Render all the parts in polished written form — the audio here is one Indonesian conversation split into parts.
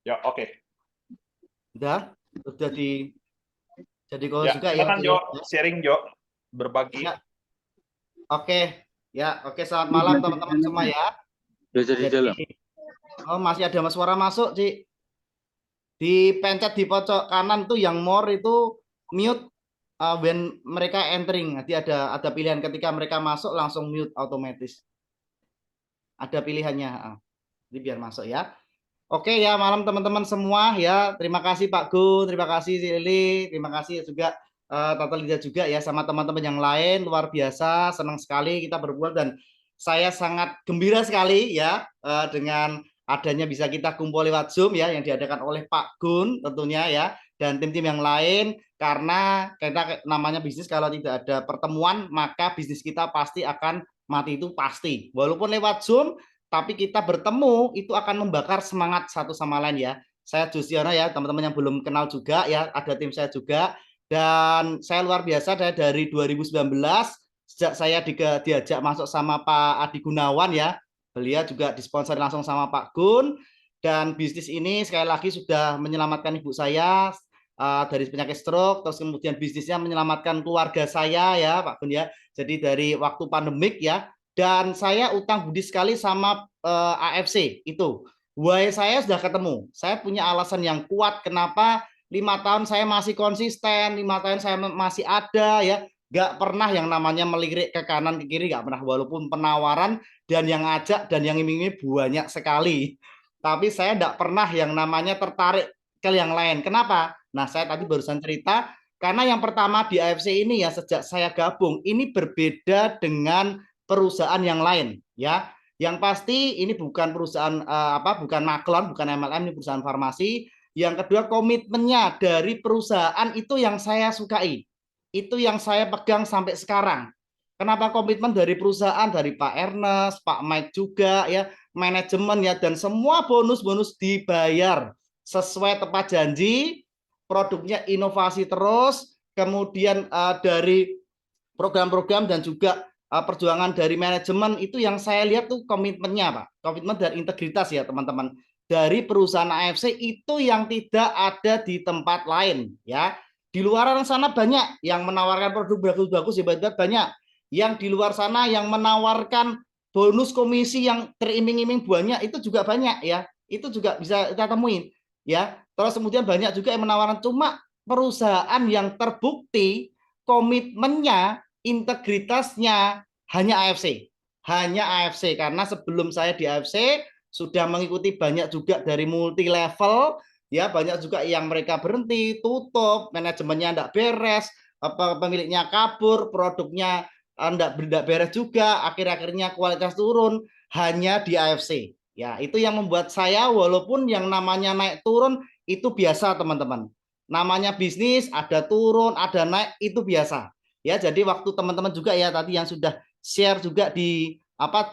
Ya, oke. Udah jadi kalau Ya, juga ya, silakan Jo, sharing Jo, berbagi. ya. Oke, ya, oke. Selamat malam teman-teman semua ya. Belajar di Jadi, dalam. oh masih ada suara masuk, Ci. Dipencet di pojok kanan tuh yang more itu mute when mereka entering. Nanti ada pilihan ketika mereka masuk langsung mute otomatis. Ada pilihannya. Jadi biar masuk ya. Oke ya, malam teman-teman semua ya. Terima kasih Pak Gun, terima kasih Si Lili, terima kasih juga Tante Lidia juga ya, sama teman-teman yang lain. Luar biasa, senang sekali kita berbuat dan saya sangat gembira sekali ya dengan adanya bisa kita kumpul lewat Zoom ya yang diadakan oleh Pak Gun tentunya ya dan tim-tim yang lain, karena kita namanya bisnis kalau tidak ada pertemuan maka bisnis kita pasti akan mati, itu pasti. Walaupun lewat Zoom tapi kita bertemu itu akan membakar semangat satu sama lain ya. Saya Jusiana ya, teman-teman yang belum kenal juga ya, ada tim saya juga. Dan saya luar biasa dari 2019 sejak saya diajak masuk sama Pak Adi Gunawan ya. Beliau juga disponsori langsung sama Pak Gun, dan bisnis ini sekali lagi sudah menyelamatkan ibu saya dari penyakit stroke, terus kemudian bisnisnya menyelamatkan keluarga saya ya Pak Gun ya. Jadi dari waktu pandemik ya, dan saya utang budi sekali sama AFC itu. Why saya sudah ketemu. Saya punya alasan yang kuat kenapa 5 tahun saya masih konsisten, 5 tahun saya masih ada ya. Gak pernah yang namanya melirik ke kanan ke kiri, gak pernah, walaupun penawaran dan yang ngajak dan yang iming-iming banyak sekali. Tapi saya gak pernah yang namanya tertarik ke yang lain. Kenapa? Nah, saya tadi barusan cerita karena yang pertama di AFC ini ya, sejak saya gabung ini berbeda dengan perusahaan yang lain ya. Yang pasti ini bukan perusahaan bukan maklon, bukan MLM, ini perusahaan farmasi. Yang kedua, komitmennya dari perusahaan itu yang saya sukai. Itu yang saya pegang sampai sekarang. Kenapa komitmen dari perusahaan, dari Pak Ernest, Pak Mike juga ya, manajemen ya, dan semua bonus-bonus dibayar sesuai tepat janji, produknya inovasi terus, kemudian dari program-program dan juga perjuangan dari manajemen itu yang saya lihat tuh komitmennya Pak, komitmen dan integritas ya teman-teman dari perusahaan AFC itu yang tidak ada di tempat lain ya. Di luar sana banyak yang menawarkan produk bagus-bagus hebat-hebat, banyak yang di luar sana yang menawarkan bonus komisi yang teriming-iming banyak, itu juga banyak ya, itu juga bisa kita temuin ya. Terus kemudian banyak juga yang menawarkan, cuma perusahaan yang terbukti komitmennya, integritasnya hanya AFC. Hanya AFC, karena sebelum saya di AFC sudah mengikuti banyak juga dari multi level ya, banyak juga yang mereka berhenti, tutup, manajemennya tidak beres, pemiliknya kabur, produknya tidak beres juga, akhir-akhirnya kualitas turun, hanya di AFC. Ya, itu yang membuat saya, walaupun yang namanya naik turun itu biasa teman-teman. Namanya bisnis, ada turun, ada naik, itu biasa. Ya, jadi waktu teman-teman juga ya tadi yang sudah share juga di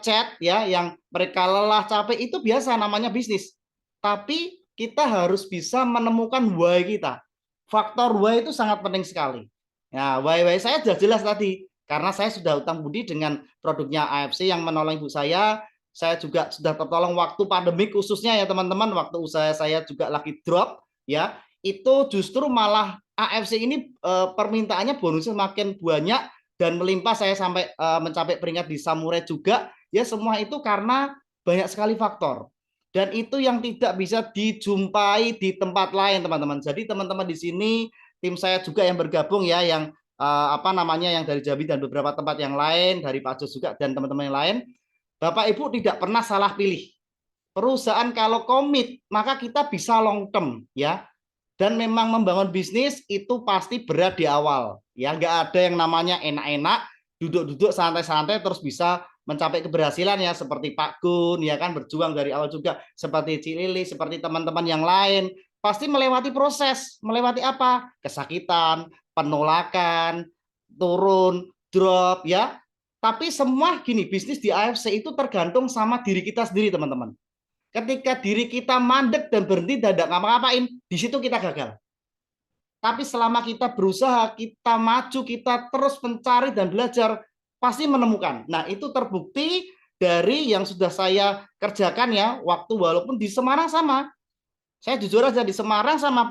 chat ya, yang mereka lelah, capek, itu biasa, namanya bisnis. Tapi kita harus bisa menemukan why kita. Faktor why itu sangat penting sekali. Ya, why saya sudah jelas tadi, karena saya sudah utang budi dengan produknya AFC yang menolong ibu saya. Saya juga sudah tertolong waktu pandemi khususnya ya teman-teman, waktu usaha saya juga lagi drop ya, itu justru malah AFC ini permintaannya bonusnya makin banyak dan melimpah, saya sampai mencapai peringkat di Samurai juga ya. Semua itu karena banyak sekali faktor, dan itu yang tidak bisa dijumpai di tempat lain teman-teman. Jadi teman-teman di sini, tim saya juga yang bergabung ya, yang yang dari Jambi dan beberapa tempat yang lain, dari Pak Jos juga dan teman-teman yang lain, Bapak Ibu tidak pernah salah pilih. Perusahaan kalau komit maka kita bisa long term ya. Dan memang membangun bisnis itu pasti berat di awal ya, nggak ada yang namanya enak-enak, duduk-duduk santai-santai terus bisa mencapai keberhasilan ya, seperti Pak Gun ya kan, berjuang dari awal juga, seperti Cilili, seperti teman-teman yang lain, pasti melewati proses, melewati apa, kesakitan, penolakan, turun, drop ya. Tapi semua gini, bisnis di AFC itu tergantung sama diri kita sendiri teman-teman. Ketika diri kita mandek dan berhenti dan tidak ngapa-ngapain, di situ kita gagal. Tapi selama kita berusaha, kita maju, kita terus mencari dan belajar, pasti menemukan. Nah, itu terbukti dari yang sudah saya kerjakan ya, waktu walaupun di Semarang sama. Saya jujur aja di Semarang sama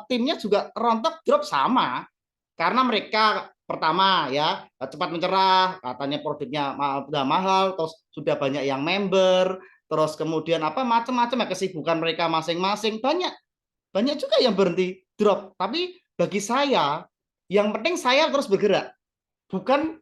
timnya juga rontok drop sama. Karena mereka pertama ya cepat mencerah, katanya produknya udah mahal, terus sudah banyak yang member, terus kemudian apa macam-macam ya kesibukan mereka masing-masing, banyak banyak juga yang berhenti drop. Tapi bagi saya yang penting saya terus bergerak, bukan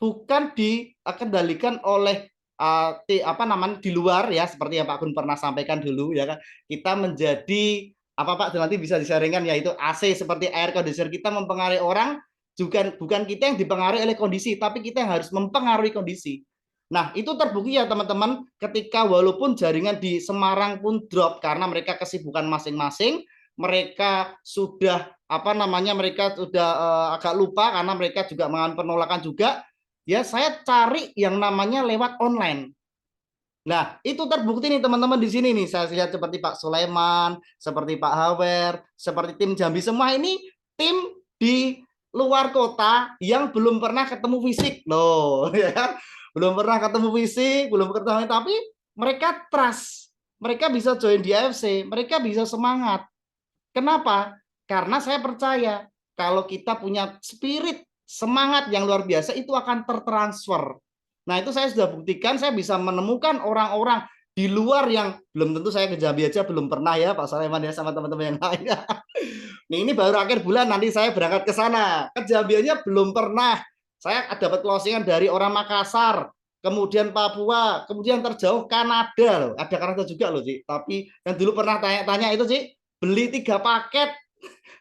bukan dikendalikan oleh apa namanya di luar ya, seperti yang Pak Gun pernah sampaikan dulu ya kan, kita menjadi apa Pak nanti bisa disaringkan, yaitu AC seperti air conditioner kita mempengaruhi orang, juga bukan kita yang dipengaruhi oleh kondisi, tapi kita yang harus mempengaruhi kondisi. Nah itu terbukti ya teman-teman, ketika walaupun jaringan di Semarang pun drop karena mereka kesibukan masing-masing, mereka sudah apa namanya mereka sudah agak lupa karena mereka juga mengalami penolakan juga, ya saya cari yang namanya lewat online. Nah, itu terbukti nih teman-teman di sini nih. Saya lihat seperti Pak Sulaiman, seperti Pak Hawer, seperti tim Jambi, semua ini tim di luar kota yang belum pernah ketemu fisik loh, ya kan? Belum pernah ketemu fisik, belum ketemu, tapi mereka trust. Mereka bisa join di AFC, mereka bisa semangat. Kenapa? Karena saya percaya kalau kita punya spirit semangat yang luar biasa itu akan tertransfer. Nah itu saya sudah buktikan, saya bisa menemukan orang-orang di luar yang belum tentu, saya ke Jambi aja belum pernah ya Pak Sulaiman ya sama teman-teman yang lain. Nih ini baru akhir bulan nanti saya berangkat ke sana. Ke Jambi aja belum pernah. Saya dapat closingan dari orang Makassar, kemudian Papua, kemudian terjauh Kanada loh. Ada Kanada juga loh Ci. Tapi yang dulu pernah tanya-tanya itu Ci, beli 3 paket,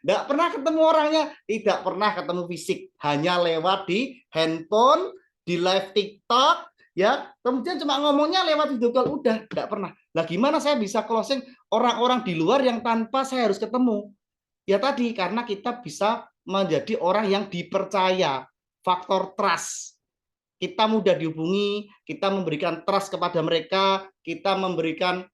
nggak pernah ketemu orangnya, tidak pernah ketemu fisik, hanya lewat di handphone, di live TikTok, ya. Kemudian cuma ngomongnya lewat video call, udah nggak pernah. Nah, gimana saya bisa closing orang-orang di luar yang tanpa saya harus ketemu? Ya tadi karena kita bisa menjadi orang yang dipercaya, faktor trust. Kita mudah dihubungi, kita memberikan trust kepada mereka, kita memberikan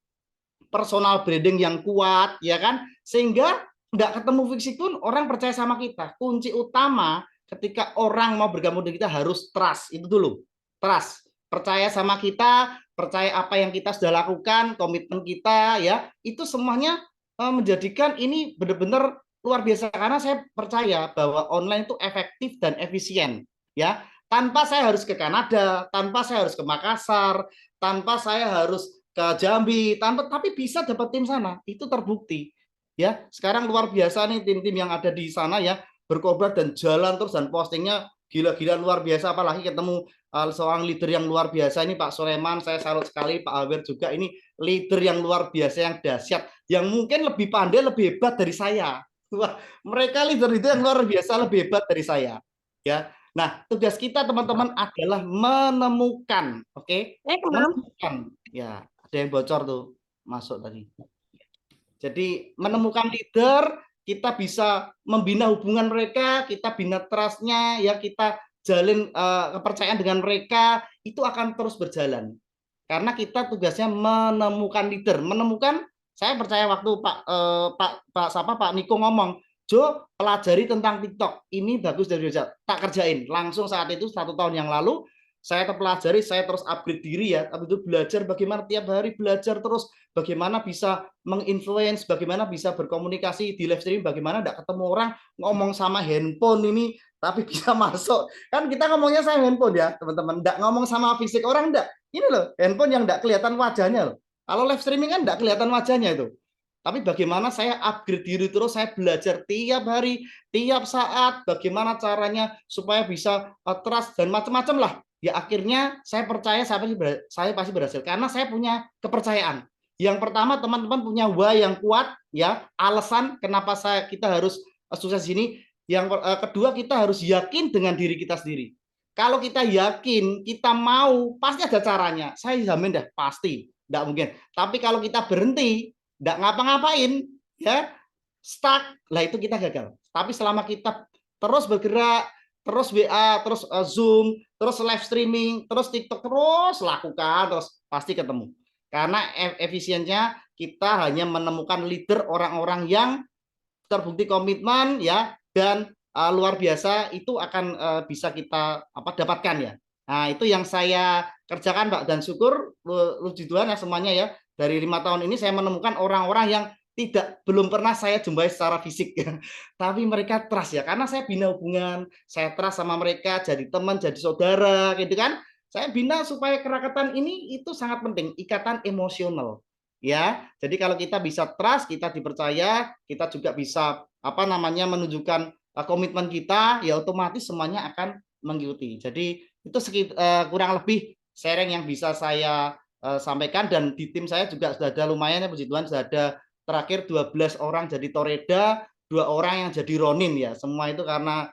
personal branding yang kuat, ya kan? Sehingga nggak ketemu fisik pun orang percaya sama kita. Kunci utama ketika orang mau bergabung dengan kita harus trust, itu dulu. Trust, percaya sama kita, percaya apa yang kita sudah lakukan, komitmen kita, ya itu semuanya menjadikan ini benar-benar luar biasa, karena saya percaya bahwa online itu efektif dan efisien, ya. Tanpa saya harus ke Kanada, tanpa saya harus ke Makassar, tanpa saya harus ke Jambi, tanpa tapi bisa dapat tim sana, itu terbukti. Ya, sekarang luar biasa nih tim-tim yang ada di sana ya, berkobar dan jalan terus dan postingnya gila-gila luar biasa, apalagi ketemu seorang leader yang luar biasa ini Pak Sulaiman, saya salut sekali. Pak Hawer juga ini leader yang luar biasa, yang dahsyat, yang mungkin lebih pandai, lebih hebat dari saya. Wah, mereka leader itu yang luar biasa, lebih hebat dari saya. Ya. Nah, tugas kita teman-teman adalah menemukan, oke? Menemukan. Ya, ada yang bocor tuh masuk tadi. Jadi menemukan leader, kita bisa membina hubungan mereka, kita bina trust-nya, ya kita jalin kepercayaan dengan mereka, itu akan terus berjalan. Karena kita tugasnya menemukan leader, menemukan. Saya percaya waktu Pak Niko ngomong, Jo pelajari tentang TikTok, ini bagus dari Rizal, tak kerjain langsung saat itu 1 tahun yang lalu. Saya terpelajari, saya terus upgrade diri ya, tapi itu belajar bagaimana tiap hari belajar terus, bagaimana bisa menginfluence, bagaimana bisa berkomunikasi di live streaming, bagaimana tidak ketemu orang ngomong sama handphone ini tapi bisa masuk. Kan kita ngomongnya sama handphone ya teman-teman, tidak ngomong sama fisik orang, tidak. Ini loh handphone yang tidak kelihatan wajahnya loh. Kalau live streaming kan tidak kelihatan wajahnya itu. Tapi bagaimana saya upgrade diri terus, saya belajar tiap hari, tiap saat, bagaimana caranya supaya bisa trust dan macam-macam lah. Ya akhirnya saya percaya saya pasti berhasil karena saya punya kepercayaan. Yang pertama teman-teman punya why yang kuat, ya alasan kenapa kita harus sukses ini. Yang kedua kita harus yakin dengan diri kita sendiri. Kalau kita yakin, kita mau, pasti ada caranya. Saya jamin dah pasti, tidak mungkin. Tapi kalau kita berhenti, tidak ngapa-ngapain, ya stuck, lah itu kita gagal. Tapi selama kita terus bergerak, terus WA, terus Zoom, terus live streaming, terus TikTok, terus lakukan, terus pasti ketemu. Karena efisiennya kita hanya menemukan leader, orang-orang yang terbukti komitmen, ya, dan luar biasa, itu akan bisa kita dapatkan ya. Nah itu yang saya kerjakan Pak, dan syukur puji Tuhan ya semuanya ya, dari 5 tahun ini saya menemukan orang-orang yang belum pernah saya jumpai secara fisik ya. Tapi mereka trust ya, karena saya bina hubungan, saya trust sama mereka, jadi teman, jadi saudara, gitu kan. Saya bina supaya kerakatan ini itu sangat penting, ikatan emosional. Ya, jadi kalau kita bisa trust, kita dipercaya, kita juga bisa apa namanya menunjukkan komitmen kita, ya otomatis semuanya akan mengikuti. Jadi itu kurang lebih sharing yang bisa saya sampaikan, dan di tim saya juga sudah ada lumayan ya, puji Tuhan sudah ada terakhir 12 orang jadi toreda, 2 orang yang jadi ronin ya. Semua itu karena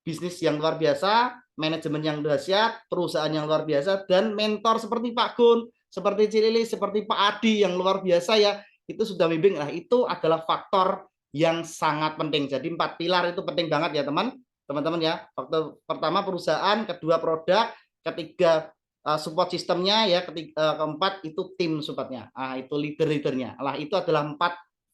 bisnis yang luar biasa, manajemen yang dahsyat, perusahaan yang luar biasa, dan mentor seperti Pak Gun, seperti Cilili, seperti Pak Adi yang luar biasa ya, itu sudah bimbing. Nah, itu adalah faktor yang sangat penting. Jadi 4 pilar itu penting banget ya teman-teman ya. Faktor pertama perusahaan, kedua produk, ketiga support sistemnya ya, keempat itu tim supportnya. Itu leader-leadernya. Lah itu adalah 4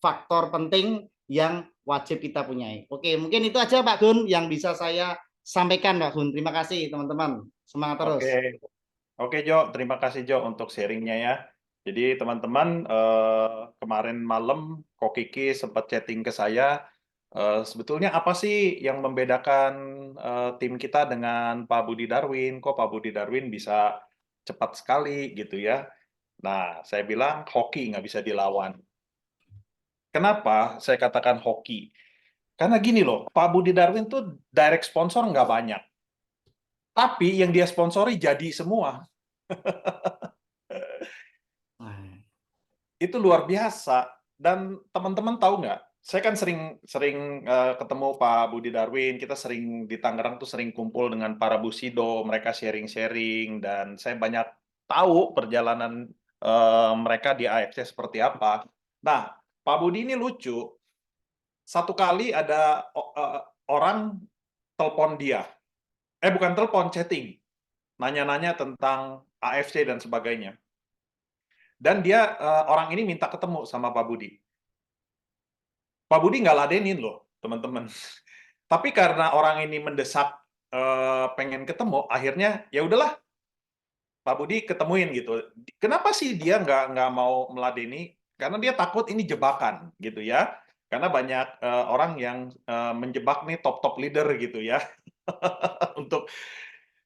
faktor penting yang wajib kita punyai. Oke, mungkin itu aja Pak Gun yang bisa saya sampaikan Pak Gun. Terima kasih teman-teman. Semangat terus. Oke, oke Jo, terima kasih Jo untuk sharingnya ya. Jadi teman-teman, kemarin malam Ko Kiki sempat chatting ke saya, sebetulnya apa sih yang membedakan tim kita dengan Pak Budi Darwin? Kok Pak Budi Darwin bisa cepat sekali gitu ya? Nah, saya bilang hoki nggak bisa dilawan. Kenapa saya katakan hoki? Karena gini loh, Pak Budi Darwin tuh direct sponsor nggak banyak. Tapi yang dia sponsori jadi semua. Itu luar biasa. Dan teman-teman tahu nggak? Saya kan sering ketemu Pak Budi Darwin. Kita sering di Tangerang tuh sering kumpul dengan para busido. Mereka sharing-sharing dan saya banyak tahu perjalanan mereka di AFC seperti apa. Nah, Pak Budi ini lucu. Satu kali ada orang telepon dia. Bukan telepon, chatting. Nanya-nanya tentang AFC dan sebagainya. Dan dia orang ini minta ketemu sama Pak Budi. Pak Budi nggak ladenin loh, teman-teman. Tapi karena orang ini mendesak pengen ketemu, akhirnya ya udahlah Pak Budi ketemuin gitu. Kenapa sih dia nggak mau meladeni? Karena dia takut ini jebakan gitu ya. Karena banyak orang yang menjebak nih top leader gitu ya untuk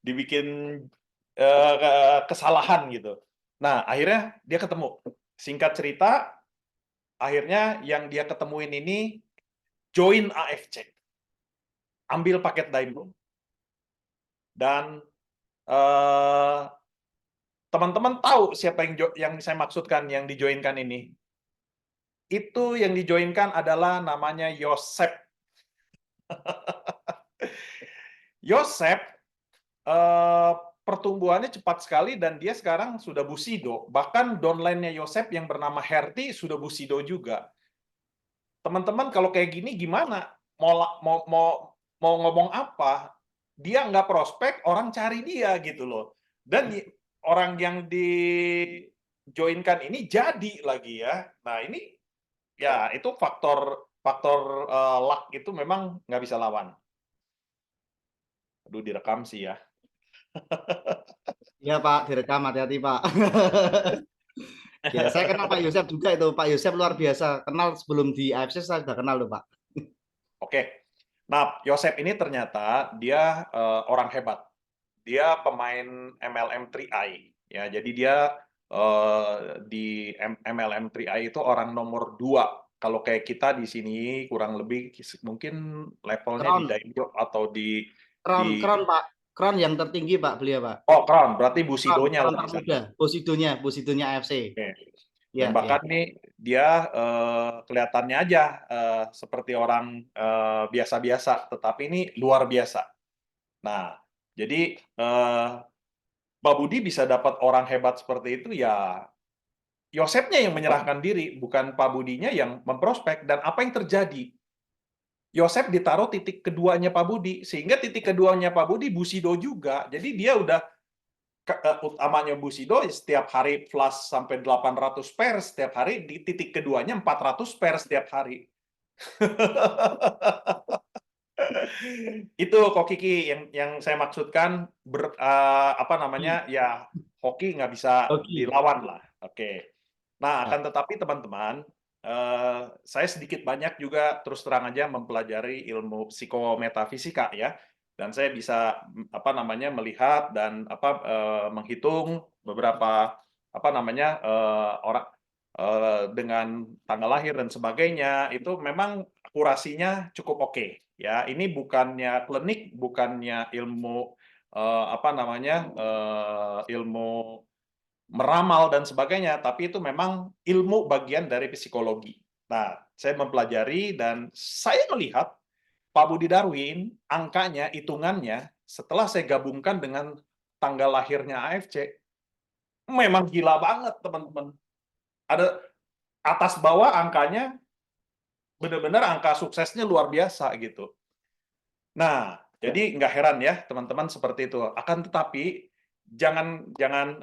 dibikin kesalahan gitu. Nah, akhirnya dia ketemu. Singkat cerita, akhirnya yang dia ketemuin ini join AFC. Ambil paket Daimlo. Dan teman-teman tahu siapa yang saya maksudkan yang dijoinkan ini? Itu yang dijoinkan adalah namanya Yosep. Yosep pertumbuhannya cepat sekali dan dia sekarang sudah busido. Bahkan downline-nya Yosep yang bernama Herti sudah busido juga. Teman-teman kalau kayak gini gimana? Mau ngomong apa? Dia nggak prospek, orang cari dia gitu loh. Dan orang yang di joinkan ini jadi lagi ya. Nah ini ya itu faktor luck itu memang nggak bisa lawan. Aduh direkam sih ya. Ya Pak, direkam, hati-hati Pak. Ya, saya kenal Pak Yosep juga itu. Pak Yosep luar biasa. Kenal sebelum di AFC saya sudah kenal loh Pak. Oke. Nah, Yosep ini ternyata dia orang hebat. Dia pemain MLM 3i ya. Jadi dia di MLM 3i itu orang nomor 2. Kalau kayak kita di sini kurang lebih mungkin levelnya di Crown, Daimyo atau di Crown Pak. Crown yang tertinggi Pak beliau Pak. Crown, berarti Busidonya Crown lah di sana. termuda, Busidonya AFC. Oke. Dan Ya, bahkan ya. nih dia kelihatannya aja seperti orang biasa-biasa, tetapi ini luar biasa. Nah, jadi Pak Budi bisa dapat orang hebat seperti itu ya Yosepnya yang menyerahkan diri, bukan Pak Budinya yang memprospek. Dan apa yang terjadi? Yosep ditaruh titik keduanya Pak Budi, sehingga titik keduanya Pak Budi Busido juga. Jadi dia udah utamanya Busido setiap hari plus sampai 800 per setiap hari, di titik keduanya 400 per setiap hari. Itu Ko Kiki yang saya maksudkan apa namanya ya hoki nggak bisa Oke. dilawan lah. Oke. Nah, Ya. akan tetapi teman-teman saya sedikit banyak juga terus terang aja mempelajari ilmu psikometafisika ya, dan saya bisa apa namanya melihat dan menghitung beberapa apa namanya orang dengan tanggal lahir dan sebagainya itu memang akurasinya cukup oke ya. Ini bukannya klinik, bukannya ilmu apa namanya ilmu meramal dan sebagainya, tapi itu memang ilmu bagian dari psikologi. Nah, saya mempelajari dan saya melihat Pak Budi Darwin, angkanya, hitungannya, setelah saya gabungkan dengan tanggal lahirnya AFC, memang gila banget, teman-teman. Ada atas bawah angkanya, benar-benar angka suksesnya luar biasa gitu. Nah, jadi nggak heran ya teman-teman seperti itu. Akan tetapi jangan jangan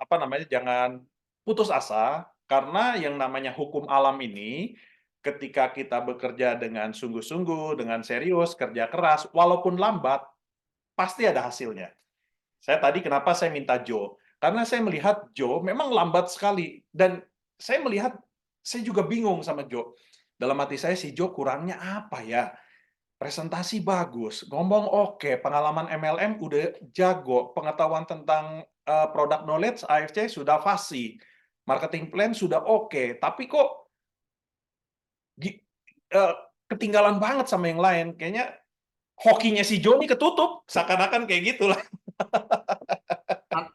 apa namanya jangan putus asa karena yang namanya hukum alam ini ketika kita bekerja dengan sungguh-sungguh, dengan serius, kerja keras, walaupun lambat pasti ada hasilnya. Saya tadi kenapa saya minta Joe? Karena saya melihat Joe memang lambat sekali dan saya melihat saya juga bingung sama Joe. Dalam hati saya si Joe kurangnya apa ya? Presentasi bagus, ngomong oke, pengalaman MLM udah jago, pengetahuan tentang product knowledge AFC sudah fasih, marketing plan sudah oke, tapi kok eh, ketinggalan banget sama yang lain. Kayaknya hokinya si Joni ketutup, seakan-akan kayak gitulah.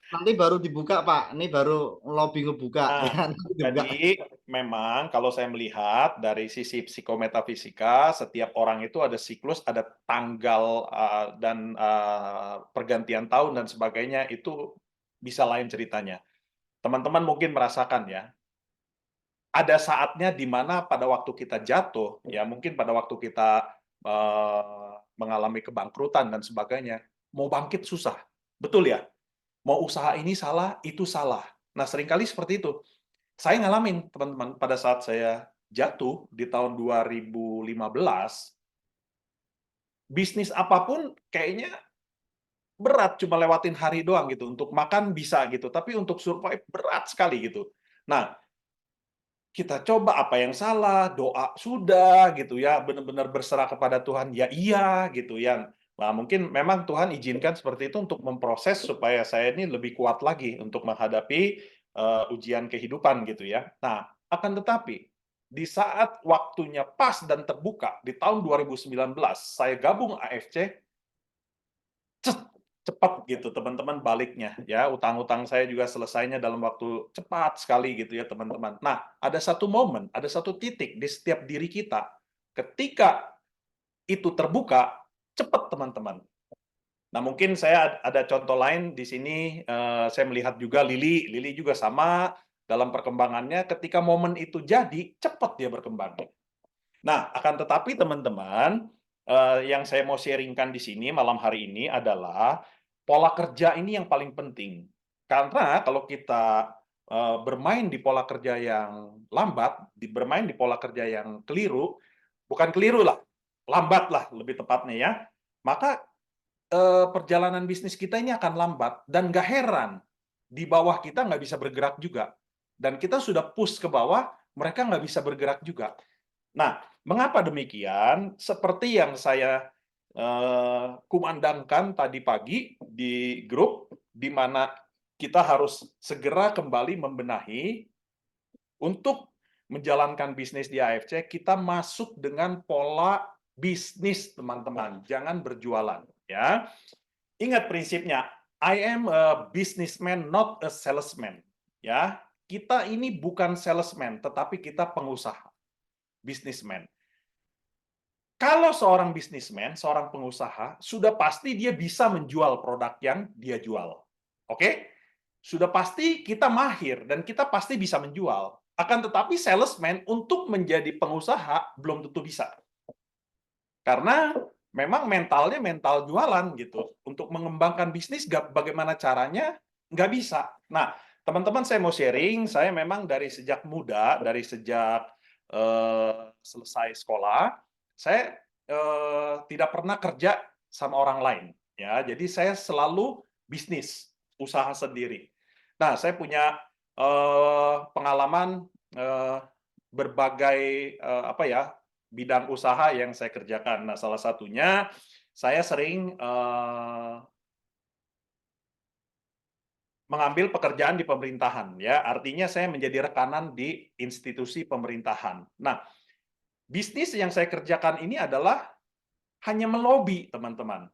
Nanti baru dibuka, Pak. Ini baru lobby ngebuka Nah, ya. Nanti dibuka. jadi memang kalau saya melihat dari sisi psikometafisika, setiap orang itu ada siklus, ada tanggal dan pergantian tahun dan sebagainya itu bisa lain ceritanya. Teman-teman mungkin merasakan ya, ada saatnya di mana pada waktu kita jatuh, ya mungkin pada waktu kita mengalami kebangkrutan dan sebagainya, mau bangkit susah, betul ya? Mau usaha ini salah, itu salah. Nah seringkali seperti itu. Saya ngalamin teman-teman pada saat saya jatuh di tahun 2015, bisnis apapun kayaknya berat cuma lewatin hari doang gitu, untuk makan bisa gitu, tapi untuk survive berat sekali gitu. Nah, kita coba apa yang salah, doa sudah gitu ya, benar-benar berserah kepada Tuhan, ya iya gitu ya. Nah, mungkin memang Tuhan izinkan seperti itu untuk memproses supaya saya ini lebih kuat lagi untuk menghadapi ujian kehidupan gitu ya. Nah, akan tetapi di saat waktunya pas dan terbuka di tahun 2019 saya gabung AFC, cepat gitu teman-teman baliknya ya, utang-utang saya juga selesainya dalam waktu cepat sekali gitu ya teman-teman. Nah, ada satu momen, ada satu titik di setiap diri kita ketika itu terbuka, cepat teman-teman. Nah, mungkin saya ada contoh lain di sini, saya melihat juga Lili juga sama dalam perkembangannya ketika momen itu jadi, cepat dia berkembang. Nah, akan tetapi teman-teman, yang saya mau sharingkan di sini malam hari ini adalah pola kerja ini yang paling penting. Karena kalau kita bermain di pola kerja yang lambat, bermain di pola kerja yang keliru, bukan keliru lah, lambat lah lebih tepatnya ya, maka perjalanan bisnis kita ini akan lambat dan nggak heran di bawah kita nggak bisa bergerak juga. Dan kita sudah push ke bawah, mereka nggak bisa bergerak juga. Nah, mengapa demikian? Seperti yang saya kumandangkan tadi pagi di grup, di mana kita harus segera kembali membenahi untuk menjalankan bisnis di AFC, kita masuk dengan pola bisnis, teman-teman. Jangan berjualan, ya. Ingat prinsipnya, I am a businessman, not a salesman. Ya, kita ini bukan salesman, tetapi kita pengusaha, businessman. Kalau seorang bisnismen, seorang pengusaha, sudah pasti dia bisa menjual produk yang dia jual. Oke? Sudah pasti kita mahir dan kita pasti bisa menjual. Akan tetapi salesman untuk menjadi pengusaha belum tentu bisa. Karena memang mentalnya mental jualan gitu. Untuk mengembangkan bisnis bagaimana caranya nggak bisa. Nah, teman-teman saya mau sharing, saya memang dari sejak muda, dari sejak selesai sekolah, saya tidak pernah kerja sama orang lain. Ya, jadi saya selalu bisnis, usaha sendiri. Nah, saya punya pengalaman berbagai bidang usaha yang saya kerjakan. Nah, salah satunya saya sering mengambil pekerjaan di pemerintahan, ya. Artinya saya menjadi rekanan di institusi pemerintahan. Nah, bisnis yang saya kerjakan ini adalah hanya melobi, teman-teman.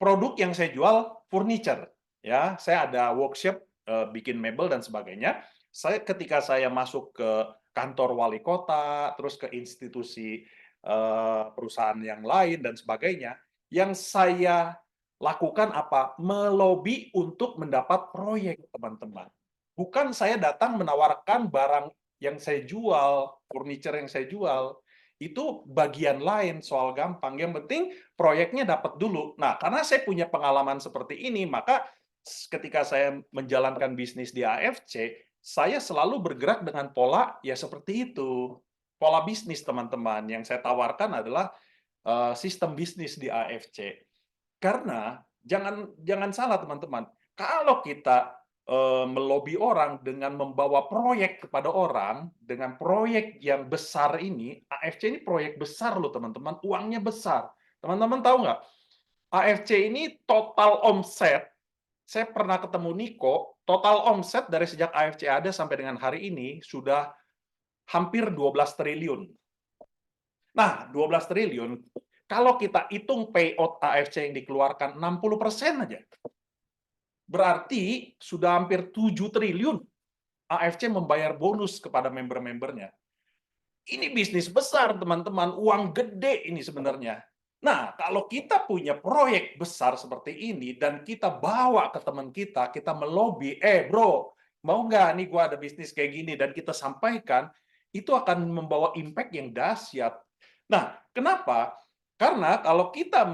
Produk yang saya jual furniture, ya. Saya ada workshop bikin mebel dan sebagainya. Ketika saya masuk ke kantor wali kota, terus ke institusi perusahaan yang lain dan sebagainya, yang saya lakukan apa? Melobi untuk mendapat proyek, teman-teman. Bukan saya datang menawarkan barang yang saya jual, furniture yang saya jual. Itu bagian lain, soal gampang. Yang penting proyeknya dapat dulu. Nah, karena saya punya pengalaman seperti ini, maka ketika saya menjalankan bisnis di AFC, saya selalu bergerak dengan pola ya seperti itu. Pola bisnis, teman-teman. Yang saya tawarkan adalah sistem bisnis di AFC. Karena jangan salah, teman-teman. Kalau kita melobi orang dengan membawa proyek kepada orang, dengan proyek yang besar ini, AFC ini proyek besar loh, teman-teman. Uangnya besar. Teman-teman tahu nggak? AFC ini total omset, saya pernah ketemu Niko, total omset dari sejak AFC ada sampai dengan hari ini sudah hampir 12 triliun. Nah, 12 triliun, kalau kita hitung payout AFC yang dikeluarkan 60% aja, berarti sudah hampir 7 triliun AFC membayar bonus kepada member-membernya. Ini bisnis besar, teman-teman. Uang gede ini sebenarnya. Nah, kalau kita punya proyek besar seperti ini, dan kita bawa ke teman kita melobi, bro, mau nggak nih gua ada bisnis kayak gini, dan kita sampaikan, itu akan membawa impact yang dahsyat. Nah, kenapa? Karena kalau kita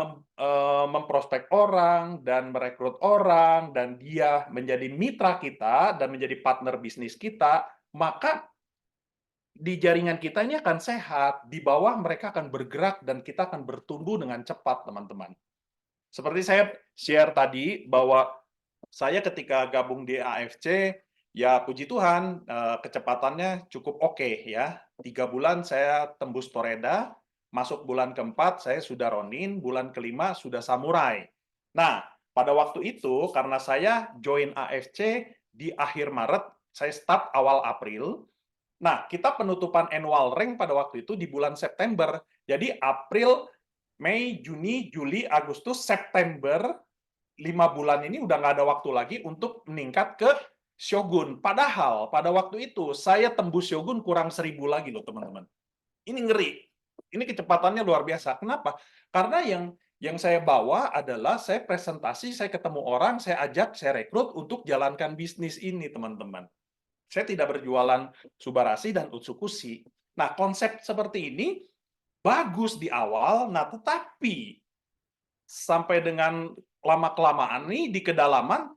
memprospek orang, dan merekrut orang, dan dia menjadi mitra kita, dan menjadi partner bisnis kita, maka di jaringan kita ini akan sehat, di bawah mereka akan bergerak dan kita akan bertumbuh dengan cepat, teman-teman. Seperti saya share tadi bahwa saya ketika gabung di AFC, ya puji Tuhan kecepatannya cukup oke ya. 3 bulan saya tembus Toreda, masuk bulan keempat saya sudah Ronin, bulan kelima sudah Samurai. Nah, pada waktu itu karena saya join AFC di akhir Maret, saya start awal April. Nah, kita penutupan annual rank pada waktu itu di bulan September. Jadi April, Mei, Juni, Juli, Agustus, September, 5 bulan ini udah nggak ada waktu lagi untuk meningkat ke Shogun. Padahal pada waktu itu saya tembus Shogun kurang 1.000 lagi loh, teman-teman. Ini ngeri. Ini kecepatannya luar biasa. Kenapa? Karena yang saya bawa adalah saya presentasi, saya ketemu orang, saya ajak, saya rekrut untuk jalankan bisnis ini, teman-teman. Saya tidak berjualan Subarasi dan Utsukushi. Nah, konsep seperti ini bagus di awal, nah tetapi sampai dengan lama-kelamaan nih di kedalaman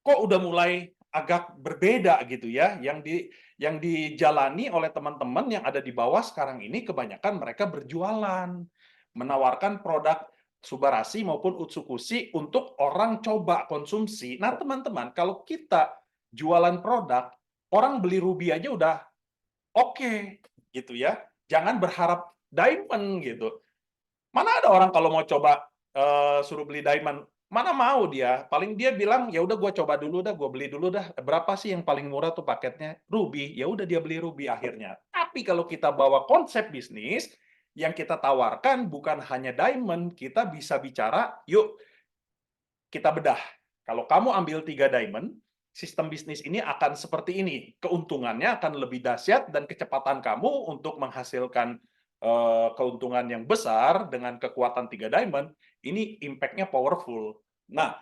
kok udah mulai agak berbeda gitu ya. Yang dijalani oleh teman-teman yang ada di bawah sekarang ini kebanyakan mereka berjualan, menawarkan produk Subarasi maupun Utsukushi untuk orang coba konsumsi. Nah, teman-teman, kalau kita jualan produk, orang beli ruby aja udah oke, gitu ya. Jangan berharap diamond gitu. Mana ada orang kalau mau coba suruh beli diamond, mana mau dia? Paling dia bilang ya udah gue coba dulu dah, gue beli dulu dah. Berapa sih yang paling murah tuh paketnya? Ruby. Ya udah dia beli ruby akhirnya. Tapi kalau kita bawa konsep bisnis yang kita tawarkan bukan hanya diamond, kita bisa bicara, yuk kita bedah. Kalau kamu ambil 3 diamond, sistem bisnis ini akan seperti ini. Keuntungannya akan lebih dahsyat dan kecepatan kamu untuk menghasilkan keuntungan yang besar dengan kekuatan 3 diamond, ini impact-nya powerful. Nah,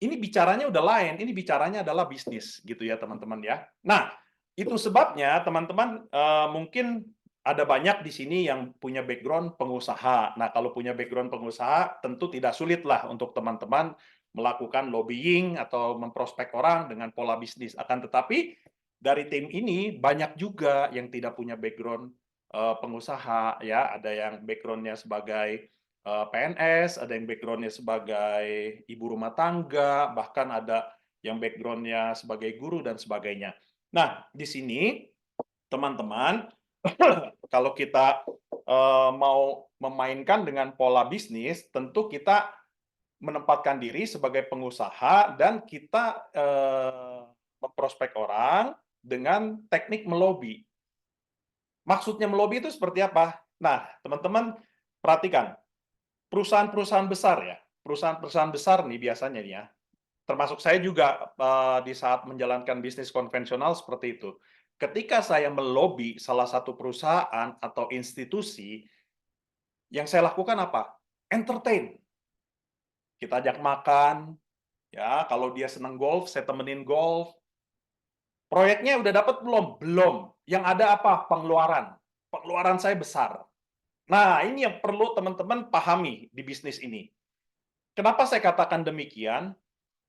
ini bicaranya udah lain, ini bicaranya adalah bisnis gitu ya, teman-teman ya. Nah, itu sebabnya teman-teman mungkin ada banyak di sini yang punya background pengusaha. Nah, kalau punya background pengusaha, tentu tidak sulit lah untuk teman-teman melakukan lobbying atau memprospek orang dengan pola bisnis. Akan tetapi, dari tim ini banyak juga yang tidak punya background pengusaha, ya. Ada yang background-nya sebagai PNS, ada yang background-nya sebagai ibu rumah tangga, bahkan ada yang background-nya sebagai guru dan sebagainya. Nah, di sini teman-teman, Kalau kita mau memainkan dengan pola bisnis, tentu kita menempatkan diri sebagai pengusaha dan kita memprospek orang dengan teknik melobi. Maksudnya melobi itu seperti apa? Nah, teman-teman perhatikan, perusahaan-perusahaan besar ya, perusahaan-perusahaan besar nih biasanya nih ya, termasuk saya juga di saat menjalankan bisnis konvensional seperti itu. Ketika saya melobi salah satu perusahaan atau institusi, yang saya lakukan apa? Entertain. Kita ajak makan, ya, kalau dia senang golf, saya temenin golf. Proyeknya udah dapat belum? Belum. Yang ada apa? Pengeluaran. Pengeluaran saya besar. Nah, ini yang perlu teman-teman pahami di bisnis ini. Kenapa saya katakan demikian?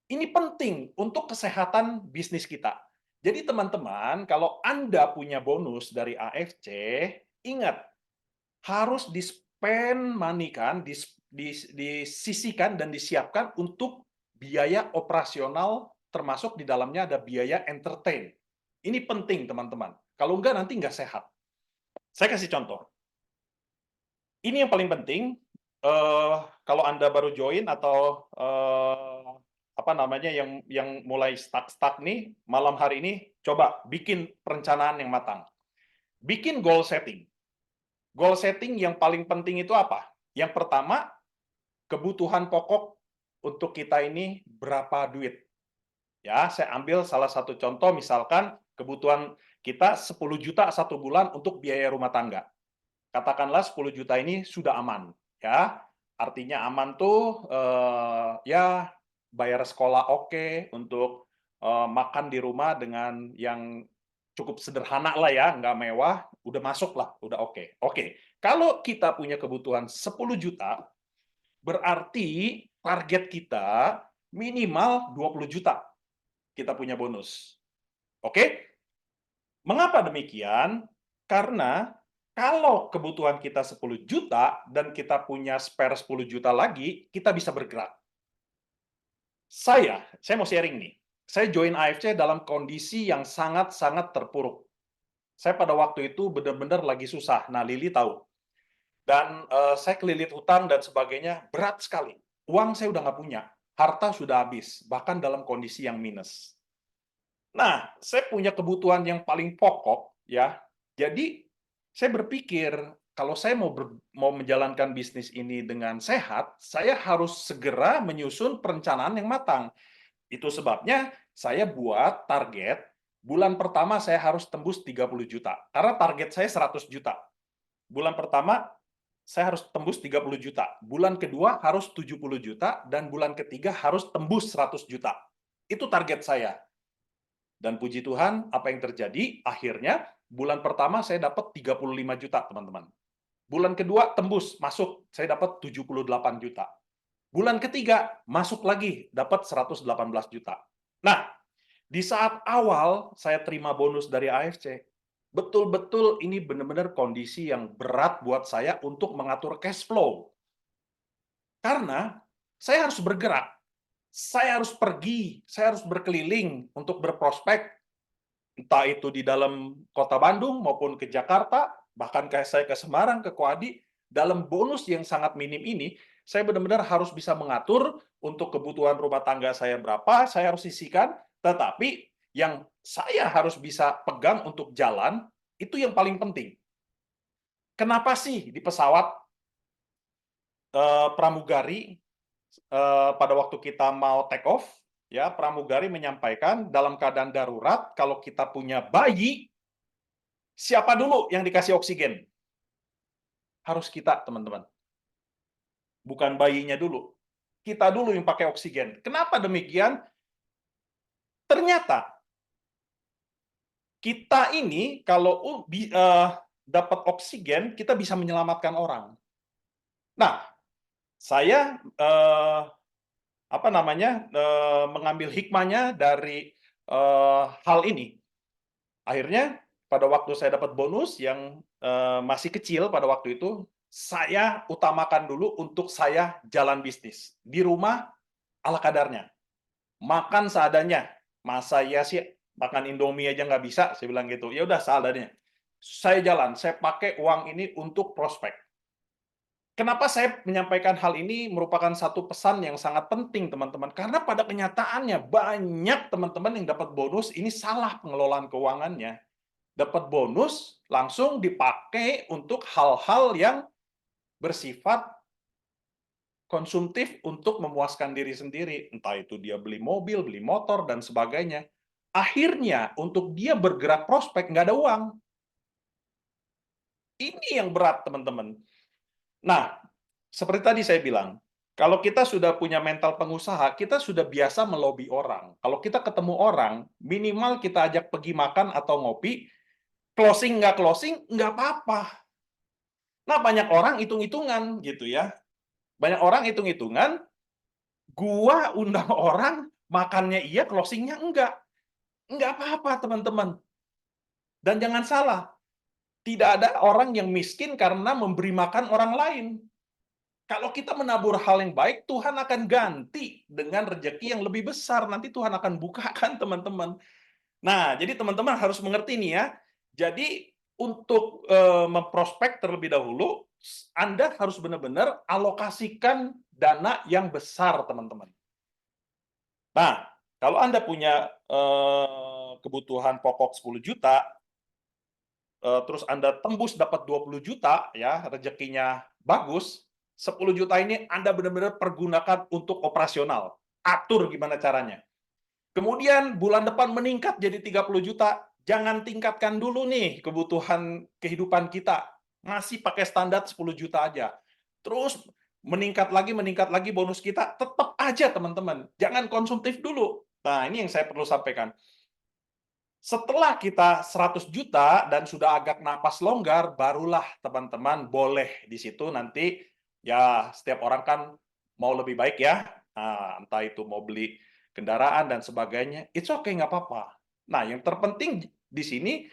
Ini penting untuk kesehatan bisnis kita. Jadi teman-teman, kalau Anda punya bonus dari AFC, ingat, harus di-spend money kan, disisihkan dan disiapkan untuk biaya operasional, termasuk di dalamnya ada biaya entertain. Ini penting teman-teman. Kalau enggak nanti enggak sehat. Saya kasih contoh. Ini yang paling penting, kalau Anda baru join atau apa namanya yang mulai stuck nih, malam hari ini coba bikin perencanaan yang matang. Bikin goal setting. Goal setting yang paling penting itu apa? Yang pertama, kebutuhan pokok untuk kita ini berapa duit. Ya, saya ambil salah satu contoh, misalkan kebutuhan kita 10 juta satu bulan untuk biaya rumah tangga. Katakanlah 10 juta ini sudah aman, ya. Artinya aman tuh ya bayar sekolah oke, untuk makan di rumah dengan yang cukup sederhana lah ya, nggak mewah, udah masuk lah, udah oke. Oke, kalau kita punya kebutuhan 10 juta, berarti target kita minimal 20 juta kita punya bonus. Oke? Mengapa demikian? Karena kalau kebutuhan kita 10 juta dan kita punya spare 10 juta lagi, kita bisa bergerak. Saya mau sharing nih. Saya join AFC dalam kondisi yang sangat-sangat terpuruk. Saya pada waktu itu benar-benar lagi susah. Nah, Lili tahu. Dan saya kelilit hutang dan sebagainya, berat sekali. Uang saya udah nggak punya, harta sudah habis, bahkan dalam kondisi yang minus. Nah, saya punya kebutuhan yang paling pokok, ya. Jadi, saya berpikir, kalau saya mau menjalankan bisnis ini dengan sehat, saya harus segera menyusun perencanaan yang matang. Itu sebabnya saya buat target, bulan pertama saya harus tembus 30 juta. Karena target saya 100 juta. Bulan pertama, saya harus tembus 30 juta. Bulan kedua harus 70 juta, dan bulan ketiga harus tembus 100 juta. Itu target saya. Dan puji Tuhan, apa yang terjadi? Akhirnya, bulan pertama saya dapat 35 juta, teman-teman. Bulan kedua tembus, masuk, saya dapat 78 juta. Bulan ketiga, masuk lagi, dapat 118 juta. Nah, di saat awal saya terima bonus dari AFC, betul-betul ini benar-benar kondisi yang berat buat saya untuk mengatur cash flow. Karena saya harus bergerak, saya harus pergi, saya harus berkeliling untuk berprospek, entah itu di dalam kota Bandung maupun ke Jakarta, bahkan kayak saya ke Semarang, ke Koadi, dalam bonus yang sangat minim ini, saya benar-benar harus bisa mengatur untuk kebutuhan rumah tangga saya berapa, saya harus sisihkan, tetapi yang saya harus bisa pegang untuk jalan, itu yang paling penting. Kenapa sih di pesawat pramugari pada waktu kita mau take off, ya pramugari menyampaikan dalam keadaan darurat kalau kita punya bayi, siapa dulu yang dikasih oksigen? Harus kita, teman-teman. Bukan bayinya dulu. Kita dulu yang pakai oksigen. Kenapa demikian? Ternyata kita ini kalau dapat oksigen, kita bisa menyelamatkan orang. Nah, saya mengambil hikmahnya dari hal ini. Akhirnya pada waktu saya dapat bonus yang masih kecil pada waktu itu, saya utamakan dulu untuk saya jalan bisnis. Di rumah ala kadarnya. Makan seadanya. Masa ya sih makan Indomie aja nggak bisa, saya bilang gitu. Ya udah seadanya. saya jalan, saya pakai uang ini untuk prospek. Kenapa saya menyampaikan hal ini merupakan satu pesan yang sangat penting, teman-teman? Karena pada kenyataannya banyak teman-teman yang dapat bonus ini salah pengelolaan keuangannya. Dapat bonus langsung dipakai untuk hal-hal yang bersifat konsumtif untuk memuaskan diri sendiri. Entah itu dia beli mobil, beli motor, dan sebagainya. Akhirnya, untuk dia bergerak prospek, nggak ada uang. Ini yang berat, teman-teman. Nah, seperti tadi saya bilang, kalau kita sudah punya mental pengusaha, kita sudah biasa melobi orang. Kalau kita ketemu orang, minimal kita ajak pergi makan atau ngopi, closing, nggak apa-apa. Nah, banyak orang hitung-hitungan gitu ya. Banyak orang hitung-hitungan, gua undang orang, makannya iya, closingnya enggak. Enggak apa-apa, teman-teman. Dan jangan salah, tidak ada orang yang miskin karena memberi makan orang lain. Kalau kita menabur hal yang baik, Tuhan akan ganti dengan rejeki yang lebih besar. Nanti Tuhan akan bukakan, teman-teman. Nah, jadi teman-teman harus mengerti nih ya. Jadi untuk memprospek terlebih dahulu, Anda harus benar-benar alokasikan dana yang besar, teman-teman. Nah, kalau Anda punya kebutuhan pokok 10 juta, terus Anda tembus dapat 20 juta, ya rezekinya bagus, 10 juta ini Anda benar-benar pergunakan untuk operasional. Atur gimana caranya. Kemudian bulan depan meningkat jadi 30 juta, jangan tingkatkan dulu nih kebutuhan kehidupan kita. Masih pakai standar 10 juta aja. Terus meningkat lagi bonus kita, tetap aja teman-teman. Jangan konsumtif dulu. Nah, ini yang saya perlu sampaikan. Setelah kita 100 juta dan sudah agak napas longgar, barulah teman-teman boleh di situ nanti, ya setiap orang kan mau lebih baik ya, nah, entah itu mau beli kendaraan dan sebagainya, it's okay, nggak apa-apa. Nah, yang terpenting di sini,